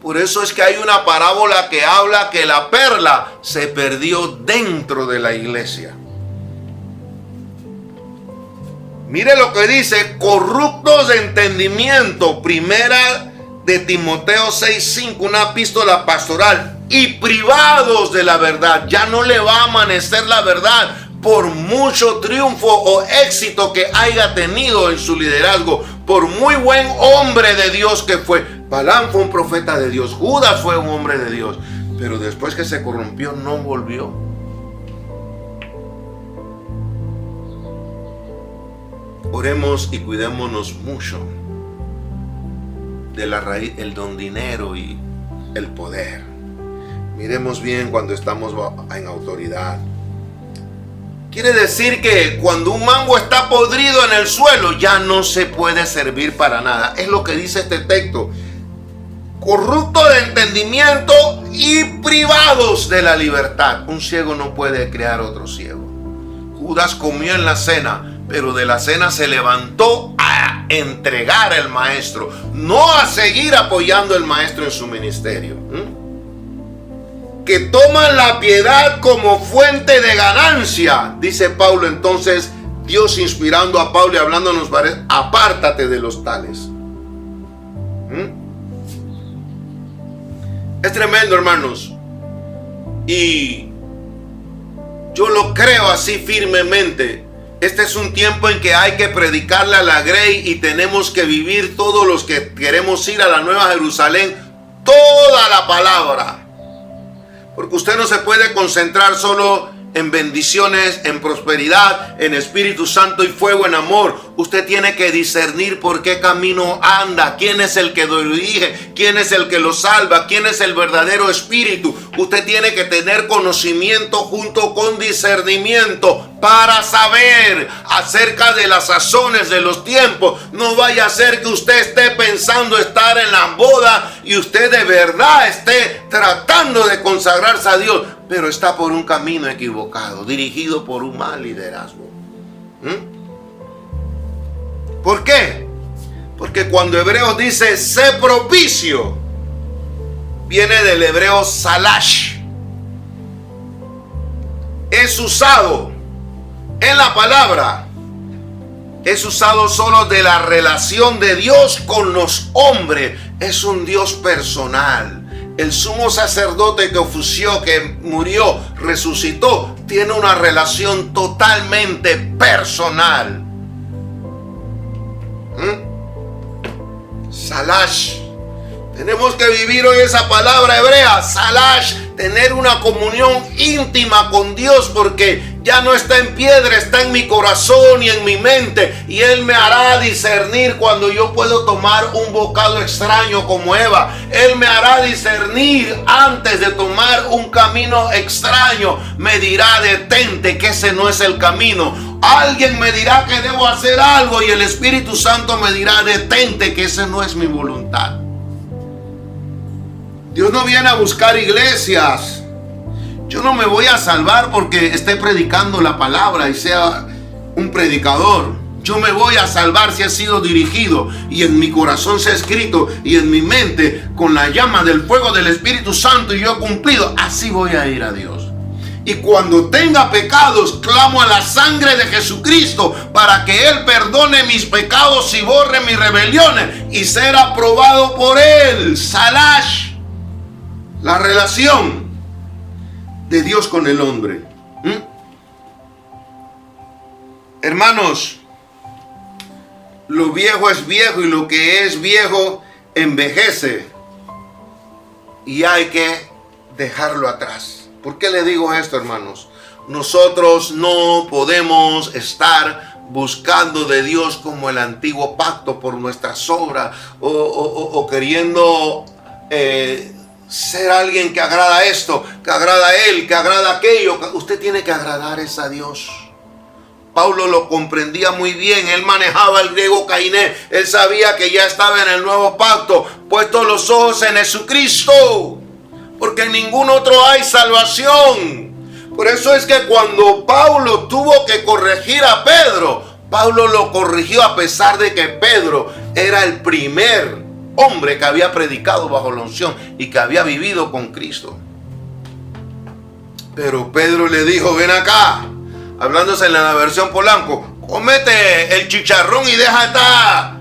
Por eso es que hay una parábola que habla que la perla se perdió dentro de la iglesia. Mire lo que dice: corruptos de entendimiento, primera de Timoteo 6:5, una epístola pastoral, y privados de la verdad. Ya no le va a amanecer la verdad por mucho triunfo o éxito que haya tenido en su liderazgo, por muy buen hombre de Dios que fue. Balaam fue un profeta de Dios, Judas fue un hombre de Dios, pero después que se corrompió no volvió. Oremos y cuidémonos mucho de la raíz, el don dinero y el poder. Miremos bien cuando estamos en autoridad. Quiere decir que cuando un mango está podrido en el suelo, ya no se puede servir para nada. Es lo que dice este texto. Corrupto de entendimiento y privados de la libertad. Un ciego no puede crear otro ciego. Judas comió en la cena, pero de la cena se levantó a entregar al maestro, no a seguir apoyando al maestro en su ministerio. Que toman la piedad como fuente de ganancia, dice Pablo. Entonces Dios, inspirando a Pablo y hablándonos, apártate de los tales. Es tremendo, hermanos, y yo lo creo así firmemente. Este es un tiempo en que hay que predicarle a la grey y tenemos que vivir, todos los que queremos ir a la Nueva Jerusalén, toda la palabra. Porque usted no se puede concentrar solo en bendiciones, en prosperidad, en Espíritu Santo y fuego, en amor. Usted tiene que discernir por qué camino anda, quién es el que lo dirige, quién es el que lo salva, quién es el verdadero espíritu. Usted tiene que tener conocimiento junto con discernimiento para saber acerca de las sazones de los tiempos. No vaya a ser que usted esté pensando estar en la boda y usted de verdad esté tratando de consagrarse a Dios, pero está por un camino equivocado, dirigido por un mal liderazgo. ¿Por qué? Porque cuando Hebreos dice sé propicio, viene del hebreo salash. Es usado en la palabra, es usado solo de la relación de Dios con los hombres. Es un Dios personal. El sumo sacerdote que ofició, que murió, resucitó, tiene una relación totalmente personal. Salash. Tenemos que vivir hoy esa palabra hebrea, salash, tener una comunión íntima con Dios, porque ya no está en piedra, está en mi corazón y en mi mente, y Él me hará discernir cuando yo puedo tomar un bocado extraño como Eva. Él me hará discernir antes de tomar un camino extraño. Me dirá detente, que ese no es el camino. Alguien me dirá que debo hacer algo y el Espíritu Santo me dirá detente, que ese no es mi voluntad. Dios no viene a buscar iglesias. Yo no me voy a salvar porque esté predicando la palabra y sea un predicador. Yo me voy a salvar si he sido dirigido y en mi corazón se ha escrito y en mi mente con la llama del fuego del Espíritu Santo y yo he cumplido. Así voy a ir a Dios. Y cuando tenga pecados, clamo a la sangre de Jesucristo para que Él perdone mis pecados y borre mis rebeliones y ser aprobado por Él. Salash. La relación de Dios con el hombre. Hermanos, lo viejo es viejo y lo que es viejo envejece. Y hay que dejarlo atrás. ¿Por qué le digo esto, hermanos? Nosotros no podemos estar buscando de Dios como el antiguo pacto por nuestras obras o queriendo ser alguien que agrada esto, que agrada a Él, que agrada aquello. Usted tiene que agradar es a Dios. Pablo lo comprendía muy bien. Él manejaba el griego kainé. Él sabía que ya estaba en el nuevo pacto, puesto los ojos en Jesucristo, porque en ningún otro hay salvación. Por eso es que cuando Pablo tuvo que corregir a Pedro, Pablo lo corrigió a pesar de que Pedro era el primer hombre que había predicado bajo la unción y que había vivido con Cristo. Pero Pedro le dijo: ven acá, hablándose en la versión Polanco, cómete el chicharrón y deja de estar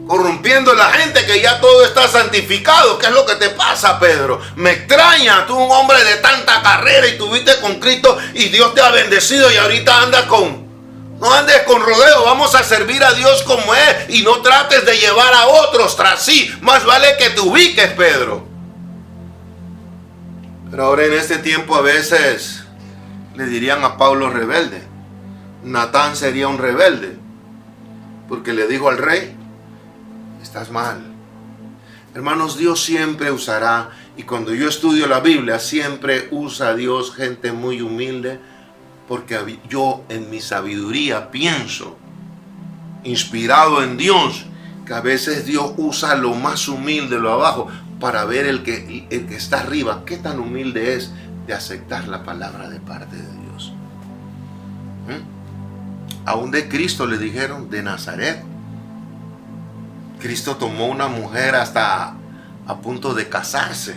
corrompiendo a la gente, que ya todo está santificado. ¿Qué es lo que te pasa, Pedro? Me extraña, tú un hombre de tanta carrera y tuviste con Cristo y Dios te ha bendecido y ahorita andas no andes con rodeo. Vamos a servir a Dios como es y no trates de llevar a otros tras sí. Más vale que te ubiques, Pedro. Pero ahora en este tiempo a veces le dirían a Pablo rebelde. Natán sería un rebelde, porque le dijo al rey: estás mal. Hermanos, Dios siempre usará, y cuando yo estudio la Biblia, siempre usa a Dios gente muy humilde, porque yo en mi sabiduría pienso, inspirado en Dios, que a veces Dios usa lo más humilde, lo abajo, para ver el que está arriba, qué tan humilde es de aceptar la palabra de parte de Dios. Aún de Cristo le dijeron: de Nazaret. Cristo tomó una mujer hasta a punto de casarse.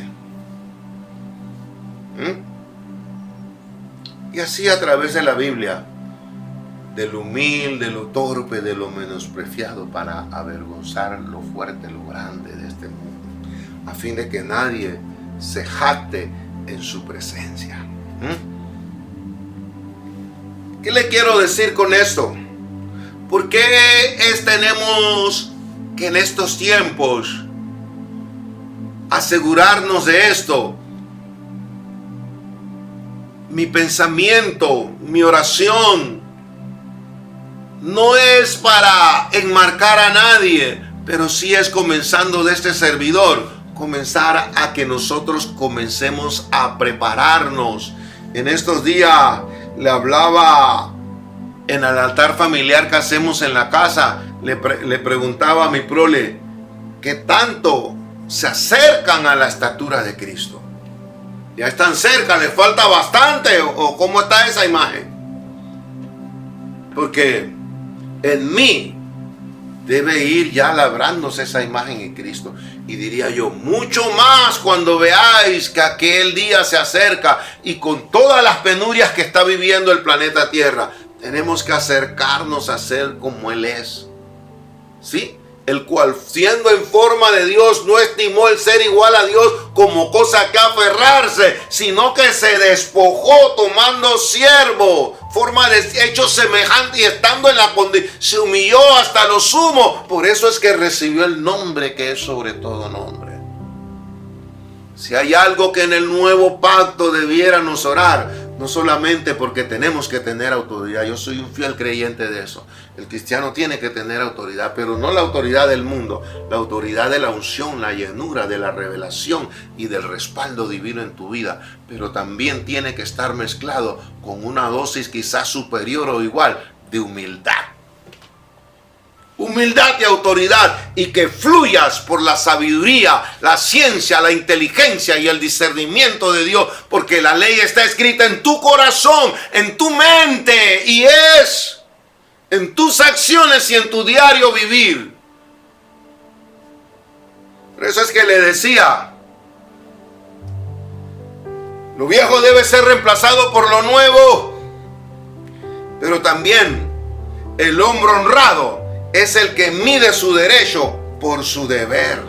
Y así a través de la Biblia, de lo humilde, lo torpe, de lo menospreciado, para avergonzar lo fuerte, lo grande de este mundo, a fin de que nadie se jacte en su presencia. ¿Qué le quiero decir con esto? ¿Por qué tenemos que en estos tiempos asegurarnos de esto? Mi pensamiento, mi oración no es para enmarcar a nadie, pero sí es, comenzando de este servidor, comenzar a que nosotros comencemos a prepararnos. En estos días le hablaba en el altar familiar que hacemos en la casa. Le preguntaba a mi prole: ¿qué tanto se acercan a la estatura de Cristo? ¿Ya están cerca? ¿Les falta bastante? ¿O cómo está esa imagen? Porque en mí debe ir ya labrándose esa imagen en Cristo. Y diría yo, mucho más cuando veáis que aquel día se acerca, y con todas las penurias que está viviendo el planeta Tierra, tenemos que acercarnos a ser como Él es. ¿Sí? El cual, siendo en forma de Dios, no estimó el ser igual a Dios como cosa que aferrarse, sino que se despojó, tomando siervo, forma de hecho semejante, y estando en la condición, se humilló hasta lo sumo. Por eso es que recibió el nombre que es sobre todo nombre. Si hay algo que en el nuevo pacto debiéramos orar, no solamente porque tenemos que tener autoridad, yo soy un fiel creyente de eso. El cristiano tiene que tener autoridad, pero no la autoridad del mundo, la autoridad de la unción, la llenura de la revelación y del respaldo divino en tu vida. Pero también tiene que estar mezclado con una dosis quizás superior o igual de humildad. Humildad y autoridad, y que fluyas por la sabiduría, la ciencia, la inteligencia y el discernimiento de Dios, porque la ley está escrita en tu corazón, en tu mente, y es en tus acciones y en tu diario vivir. Por eso es que le decía, lo viejo debe ser reemplazado por lo nuevo, pero también el hombre honrado es el que mide su derecho por su deber.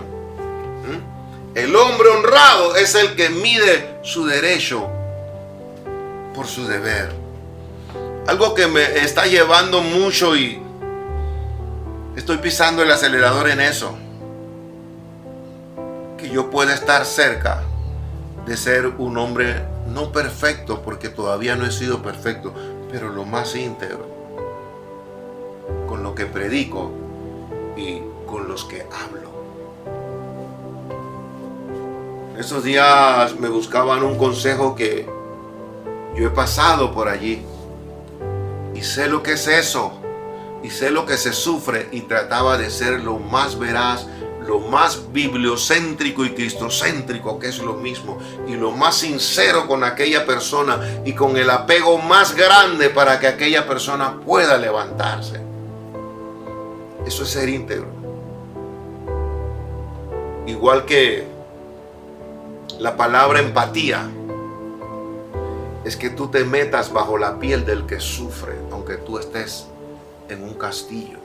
El hombre honrado es el que mide su derecho por su deber. Algo que me está llevando mucho, y estoy pisando el acelerador en eso, que yo pueda estar cerca de ser un hombre no perfecto, porque todavía no he sido perfecto, pero lo más íntegro con lo que predico y con los que hablo. Esos días me buscaban un consejo, que yo he pasado por allí y sé lo que es eso, y sé lo que se sufre, y trataba de ser lo más veraz, lo más bibliocéntrico y cristocéntrico, que es lo mismo, y lo más sincero con aquella persona, y con el apego más grande para que aquella persona pueda levantarse. Eso es ser íntegro. igual que la palabra empatía, es que tú te metas bajo la piel del que sufre, aunque tú estés en un castillo.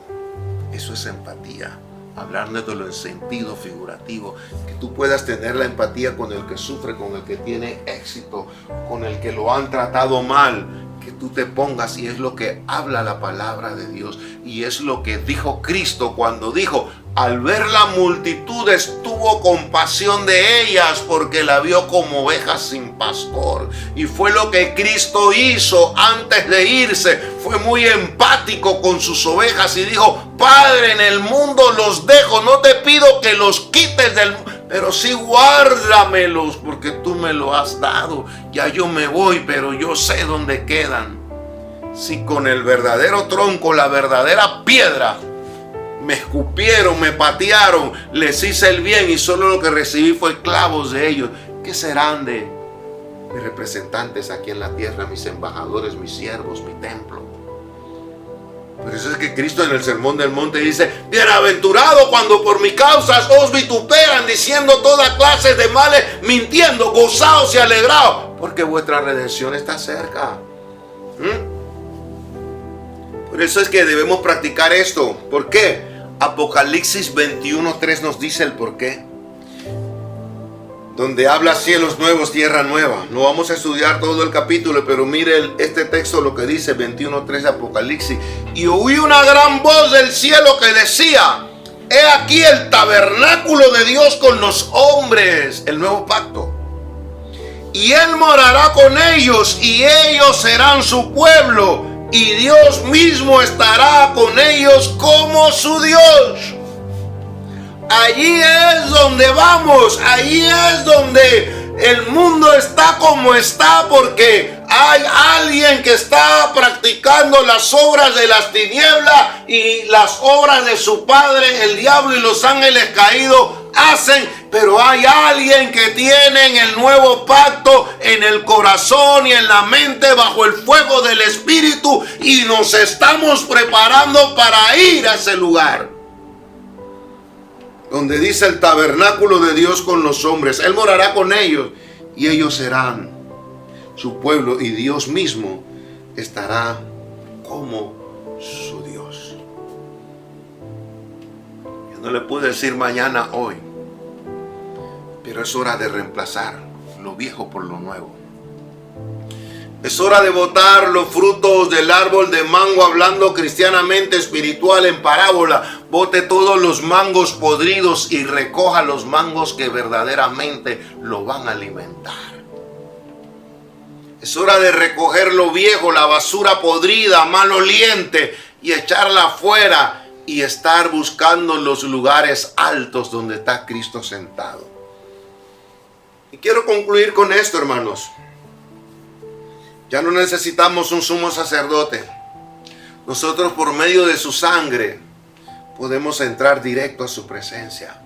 Eso es empatía. Hablándolo en sentido figurativo, que tú puedas tener la empatía con el que sufre, con el que tiene éxito, con el que lo han tratado mal, que tú te pongas, y es lo que habla la palabra de Dios, y es lo que dijo Cristo cuando dijo: al ver la multitud tuvo compasión de ellas porque la vio como ovejas sin pastor. Y fue lo que Cristo hizo antes de irse. Fue muy empático con sus ovejas y dijo: Padre, en el mundo los dejo, no te pido que los quites del mundo, pero sí guárdamelos porque tú me lo has dado. Ya yo me voy, pero yo sé dónde quedan. Si con el verdadero tronco, la verdadera piedra, me escupieron, me patearon, les hice el bien y solo lo que recibí fue clavos de ellos, ¿qué serán de mis representantes aquí en la tierra, mis embajadores, mis siervos, mi templo? Por eso es que Cristo en el Sermón del Monte dice: bienaventurado cuando por mi causa os vituperan, diciendo toda clase de males, mintiendo, gozaos y alegraos, porque vuestra redención está cerca. Por eso es que debemos practicar esto. ¿Por qué? Apocalipsis 21:3 nos dice el por qué. Donde habla cielos nuevos, tierra nueva. No vamos a estudiar todo el capítulo, pero mire este texto lo que dice 21:3 de Apocalipsis. Y oí una gran voz del cielo que decía: he aquí el tabernáculo de Dios con los hombres, el nuevo pacto. Y Él morará con ellos, y ellos serán su pueblo, y Dios mismo estará con ellos como su Dios. Allí es donde vamos, allí es donde el mundo está como está, porque hay alguien que está practicando las obras de las tinieblas y las obras de su padre, el diablo, y los ángeles caídos hacen, pero hay alguien que tiene el nuevo pacto en el corazón y en la mente bajo el fuego del Espíritu, y nos estamos preparando para ir a ese lugar donde dice el tabernáculo de Dios con los hombres. Él morará con ellos y ellos serán su pueblo, y Dios mismo estará como su Dios. Yo no le puedo decir mañana, hoy, pero es hora de reemplazar lo viejo por lo nuevo. Es hora de botar los frutos del árbol de mango, hablando cristianamente espiritual en parábola. Bote todos los mangos podridos y recoja los mangos que verdaderamente lo van a alimentar. Es hora de recoger lo viejo, la basura podrida, maloliente, y echarla afuera y estar buscando los lugares altos donde está Cristo sentado. Y quiero concluir con esto, hermanos. Ya no necesitamos un sumo sacerdote. Nosotros, por medio de su sangre, podemos entrar directo a su presencia.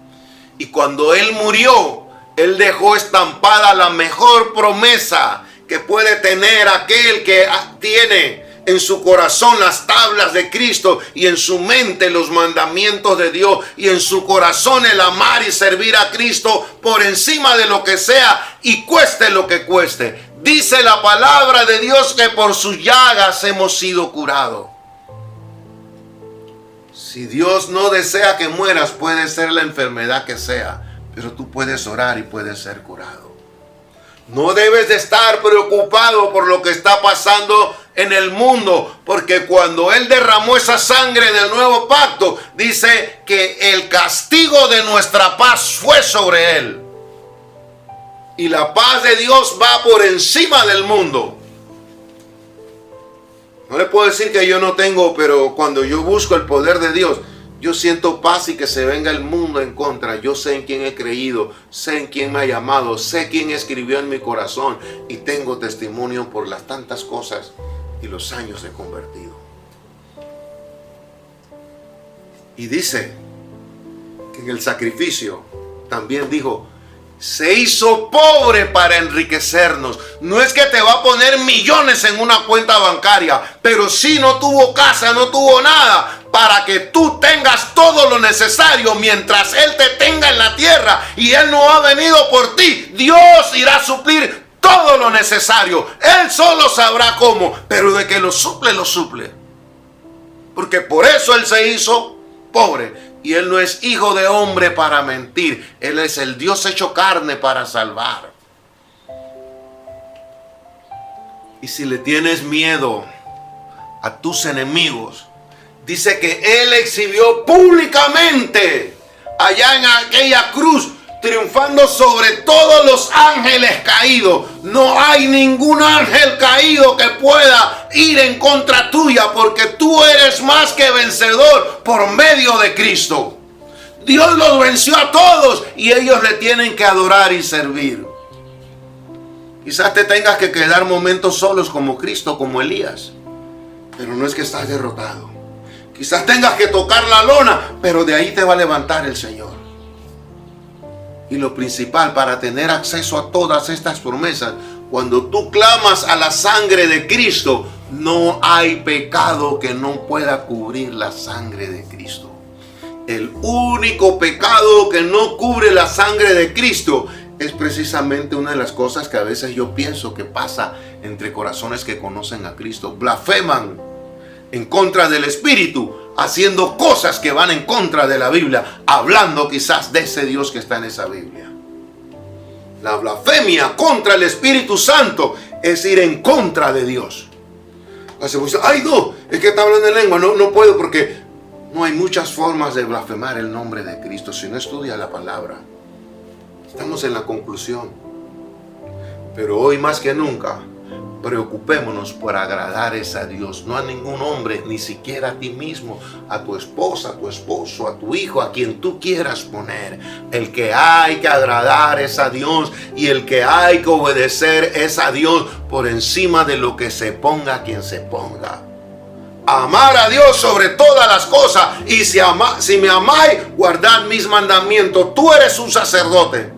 Y cuando Él murió, Él dejó estampada la mejor promesa que puede tener aquel que tiene en su corazón las tablas de Cristo, y en su mente los mandamientos de Dios, y en su corazón el amar y servir a Cristo por encima de lo que sea y cueste lo que cueste. Dice la palabra de Dios que por sus llagas hemos sido curados. Si Dios no desea que mueras, puede ser la enfermedad que sea, pero tú puedes orar y puedes ser curado. No debes de estar preocupado por lo que está pasando en el mundo, porque cuando Él derramó esa sangre del nuevo pacto, dice que el castigo de nuestra paz fue sobre Él. Y la paz de Dios va por encima del mundo. No le puedo decir que yo no tengo, pero cuando yo busco el poder de Dios, yo siento paz, y que se venga el mundo en contra. Yo sé en quién he creído, sé en quién me ha llamado, sé quién escribió en mi corazón, y tengo testimonio por las tantas cosas y los años de convertido. Y dice que en el sacrificio también dijo: se hizo pobre para enriquecernos. No es que te va a poner millones en una cuenta bancaria, pero sí no tuvo casa, no tuvo nada, para que tú tengas todo lo necesario mientras Él te tenga en la tierra. tierra y Él no ha venido por ti, Dios irá a suplir todo lo necesario. Él solo sabrá cómo, pero de que lo suple, lo suple. Porque por eso Él se hizo pobre. Y Él no es hijo de hombre para mentir. Él es el Dios hecho carne para salvar. Y si le tienes miedo a tus enemigos, dice que Él exhibió públicamente allá en aquella cruz, triunfando sobre todos los ángeles caídos. No hay ningún ángel caído que pueda ir en contra tuya, porque tú eres más que vencedor por medio de Cristo. Dios los venció a todos y ellos le tienen que adorar y servir. Quizás te tengas que quedar momentos solos como Cristo, como Elías, pero no es que estás derrotado. Quizás tengas que tocar la lona, pero de ahí te va a levantar el Señor. Y lo principal para tener acceso a todas estas promesas, cuando tú clamas a la sangre de Cristo, no hay pecado que no pueda cubrir la sangre de Cristo. El único pecado que no cubre la sangre de Cristo es precisamente una de las cosas que a veces yo pienso que pasa entre corazones que conocen a Cristo. Blasfeman en contra del Espíritu, haciendo cosas que van en contra de la Biblia, hablando quizás de ese Dios que está en esa Biblia. La blasfemia contra el Espíritu Santo es ir en contra de Dios. Ay, no, es que está hablando en lengua, no puedo, porque no hay muchas formas de blasfemar el nombre de Cristo si no estudia la palabra. Estamos en la conclusión. Pero hoy más que nunca, preocupémonos por agradar a Dios, no a ningún hombre, ni siquiera a ti mismo, a tu esposa, a tu esposo, a tu hijo, a quien tú quieras poner. El que hay que agradar es a Dios, y el que hay que obedecer es a Dios por encima de lo que se ponga quien se ponga. Amar a Dios sobre todas las cosas, y si me amáis, guardad mis mandamientos. Tú eres un sacerdote.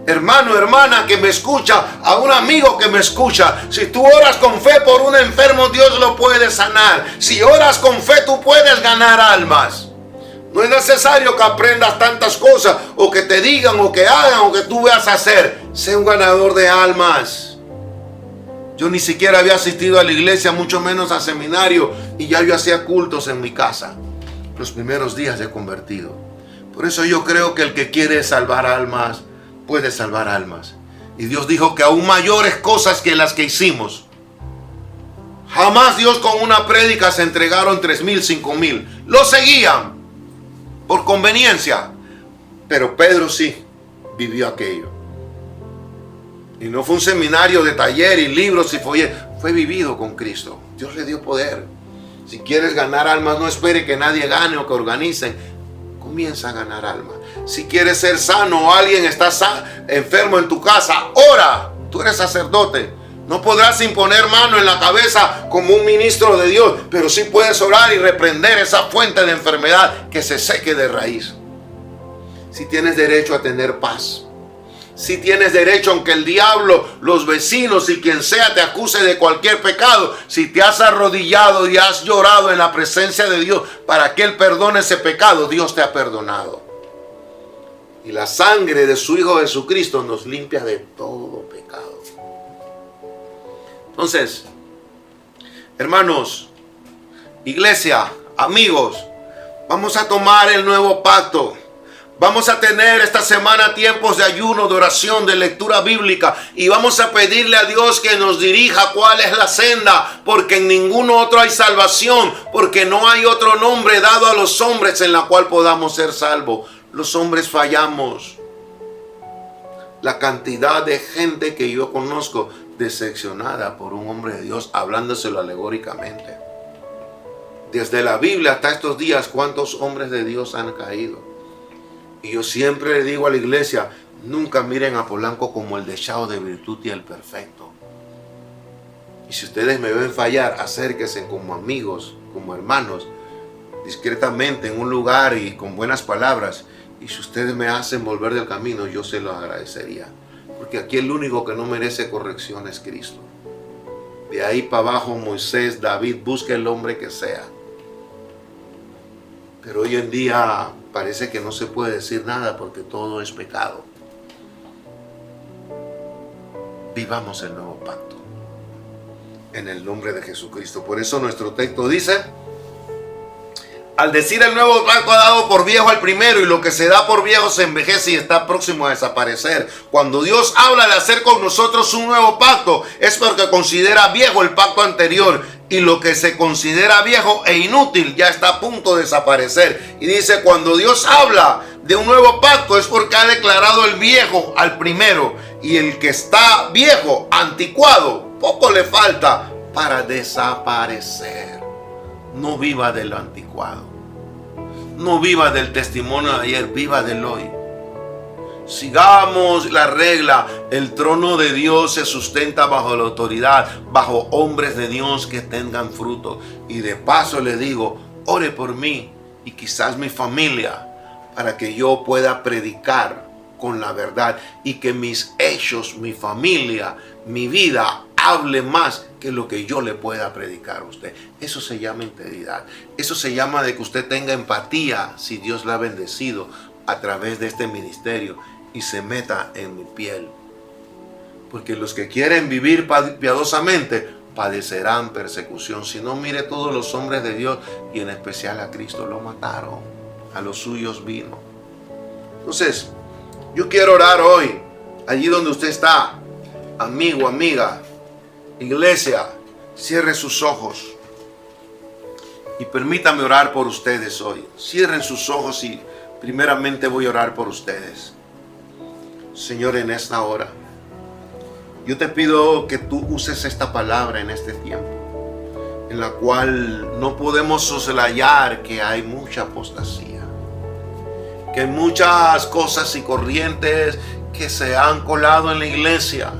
Hermano, hermana que me escucha, a un amigo que me escucha, si tú oras con fe por un enfermo, Dios lo puede sanar. Si oras con fe, tú puedes ganar almas. No es necesario que aprendas tantas cosas, o que te digan, o que hagan, o que tú veas hacer. Sé un ganador de almas. Yo ni siquiera había asistido a la iglesia, mucho menos a seminario, y ya yo hacía cultos en mi casa los primeros días de convertido. Por eso yo creo que el que quiere salvar almas, puede salvar almas. Y Dios dijo que aún mayores cosas que las que hicimos. Jamás Dios con una prédica se entregaron 3,000, 5,000. Lo seguían por conveniencia. Pero Pedro sí vivió aquello. Y no fue un seminario de taller y libros y fue vivido con Cristo. Dios le dio poder. Si quieres ganar almas, no espere que nadie gane o que organicen. Comienza a ganar almas. Si quieres ser sano o alguien está enfermo en tu casa, ora. Tú eres sacerdote. No podrás imponer mano en la cabeza como un ministro de Dios, pero sí puedes orar y reprender esa fuente de enfermedad que se seque de raíz. Si tienes derecho a tener paz. Si tienes derecho, aunque el diablo, los vecinos y quien sea te acuse de cualquier pecado, si te has arrodillado y has llorado en la presencia de Dios para que Él perdone ese pecado, Dios te ha perdonado. Y la sangre de su Hijo Jesucristo nos limpia de todo pecado. Entonces, hermanos, iglesia, amigos, vamos a tomar el nuevo pacto. Vamos a tener esta semana tiempos de ayuno, de oración, de lectura bíblica, y vamos a pedirle a Dios que nos dirija cuál es la senda, porque en ningún otro hay salvación, porque no hay otro nombre dado a los hombres en la cual podamos ser salvos. Los hombres fallamos. La cantidad de gente que yo conozco decepcionada por un hombre de Dios, hablándoselo alegóricamente. Desde la Biblia hasta estos días, ¿cuántos hombres de Dios han caído? Y yo siempre le digo a la iglesia, nunca miren a Polanco como el dechado de virtud y el perfecto. Y si ustedes me ven fallar, acérquense como amigos, como hermanos, discretamente en un lugar y con buenas palabras. Y si ustedes me hacen volver del camino, yo se lo agradecería. Porque aquí el único que no merece corrección es Cristo. De ahí para abajo, Moisés, David, busque el hombre que sea. Pero hoy en día parece que no se puede decir nada porque todo es pecado. Vivamos el nuevo pacto en el nombre de Jesucristo. Por eso nuestro texto dice: al decir el nuevo pacto ha dado por viejo al primero, y lo que se da por viejo se envejece y está próximo a desaparecer. Cuando Dios habla de hacer con nosotros un nuevo pacto, es porque considera viejo el pacto anterior, y lo que se considera viejo e inútil ya está a punto de desaparecer. Y dice, cuando Dios habla de un nuevo pacto es porque ha declarado el viejo al primero, y el que está viejo, anticuado, poco le falta para desaparecer. No viva de lo anticuado. No viva del testimonio de ayer, viva del hoy. Sigamos la regla. El trono de Dios se sustenta bajo la autoridad, bajo hombres de Dios que tengan fruto. Y de paso le digo, ore por mí y quizás mi familia, para que yo pueda predicar con la verdad y que mis hechos, mi familia, mi vida hable más que lo que yo le pueda predicar a usted. Eso se llama integridad. Eso se llama de que usted tenga empatía si Dios la ha bendecido a través de este ministerio y se meta en mi piel. Porque los que quieren vivir piadosamente padecerán persecución. Si no, mire, todos los hombres de Dios y en especial a Cristo lo mataron. A los suyos vino. Entonces, yo quiero orar hoy, allí donde usted está, amigo, amiga, iglesia, cierre sus ojos y permítame orar por ustedes hoy. Cierren sus ojos y primeramente voy a orar por ustedes. Señor, en esta hora, yo te pido que tú uses esta palabra en este tiempo, en la cual no podemos soslayar que hay mucha apostasía, que hay muchas cosas y corrientes que se han colado en la iglesia,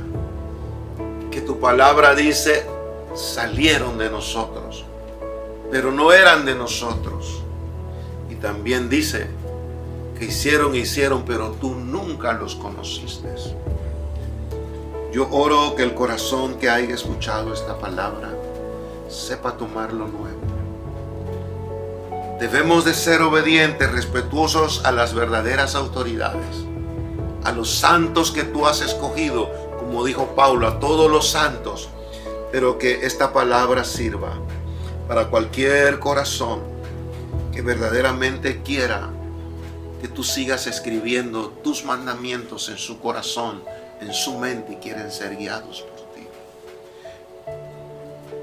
que tu palabra dice salieron de nosotros, pero no eran de nosotros. Y también dice que hicieron, pero tú nunca los conociste. Yo oro que el corazón que haya escuchado esta palabra sepa tomar lo nuevo. Debemos de ser obedientes, respetuosos a las verdaderas autoridades, a los santos que tú has escogido, como dijo Pablo, a todos los santos, pero que esta palabra sirva para cualquier corazón que verdaderamente quiera que tú sigas escribiendo tus mandamientos en su corazón, en su mente, y quieren ser guiados por ti.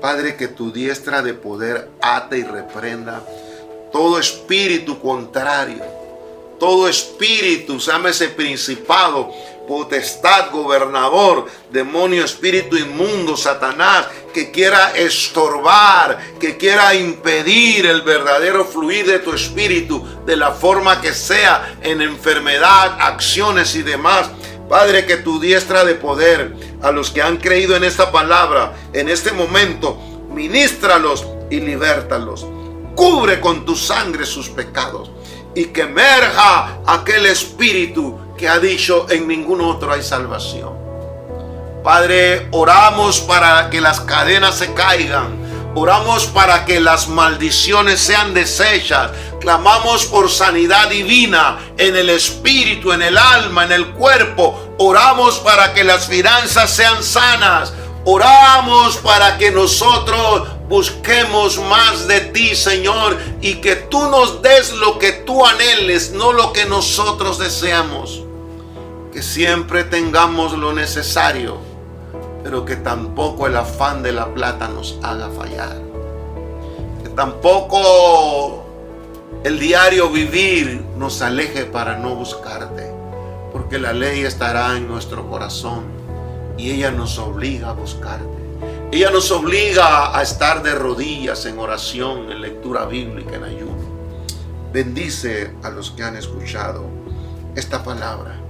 Padre, que tu diestra de poder ate y reprenda todo espíritu contrario, todo espíritu, llámese principado, potestad, gobernador, demonio, espíritu inmundo, Satanás, que quiera estorbar, que quiera impedir el verdadero fluir de tu espíritu, de la forma que sea, en enfermedad, acciones y demás. Padre, que tu diestra de poder, a los que han creído en esta palabra, en este momento, ministralos y libértalos. Cubre con tu sangre sus pecados y que emerja aquel espíritu que ha dicho en ningún otro hay salvación. Padre, oramos para que las cadenas se caigan. Oramos para que las maldiciones sean deshechas. Clamamos por sanidad divina en el espíritu, en el alma, en el cuerpo. Oramos para que las finanzas sean sanas. Oramos para que nosotros busquemos más de ti, Señor, y que tú nos des lo que tú anheles, no lo que nosotros deseamos. Que siempre tengamos lo necesario, pero que tampoco el afán de la plata nos haga fallar. Que tampoco el diario vivir nos aleje para no buscarte, porque la ley estará en nuestro corazón y ella nos obliga a buscarte. Ella nos obliga a estar de rodillas en oración, en lectura bíblica, en ayuno. Bendice a los que han escuchado esta palabra.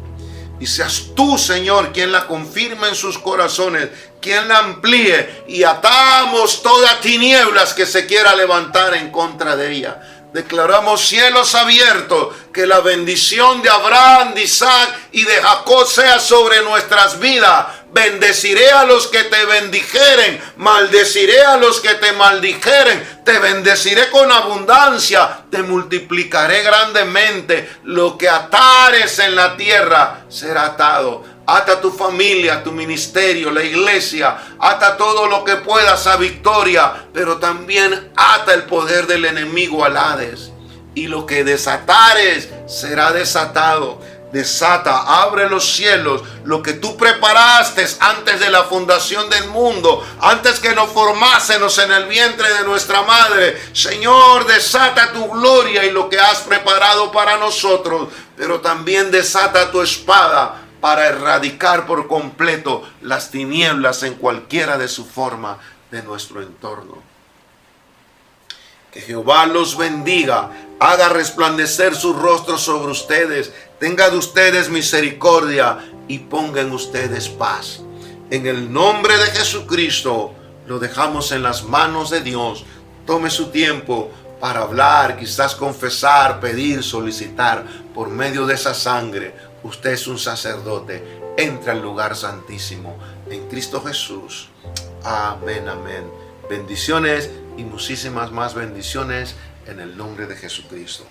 Y seas tú, Señor, quien la confirme en sus corazones, quien la amplíe, y atamos todas tinieblas que se quiera levantar en contra de ella. Declaramos cielos abiertos, que la bendición de Abraham, de Isaac y de Jacob sea sobre nuestras vidas. Bendeciré a los que te bendijeren, maldeciré a los que te maldijeren, te bendeciré con abundancia, te multiplicaré grandemente. Lo que atares en la tierra será atado. Ata tu familia, tu ministerio, la iglesia, ata todo lo que puedas a victoria, pero también ata el poder del enemigo al Hades. Y lo que desatares será desatado. Desata, abre los cielos, lo que tú preparaste antes de la fundación del mundo, antes que nos formásemos en el vientre de nuestra madre. Señor, desata tu gloria y lo que has preparado para nosotros, pero también desata tu espada para erradicar por completo las tinieblas en cualquiera de su forma de nuestro entorno. Que Jehová los bendiga, haga resplandecer su rostro sobre ustedes, tenga de ustedes misericordia y ponga en ustedes paz. En el nombre de Jesucristo lo dejamos en las manos de Dios. Tome su tiempo para hablar, quizás confesar, pedir, solicitar por medio de esa sangre. Usted es un sacerdote. Entra al lugar santísimo en Cristo Jesús. Amén, amén. Bendiciones y muchísimas más bendiciones en el nombre de Jesucristo.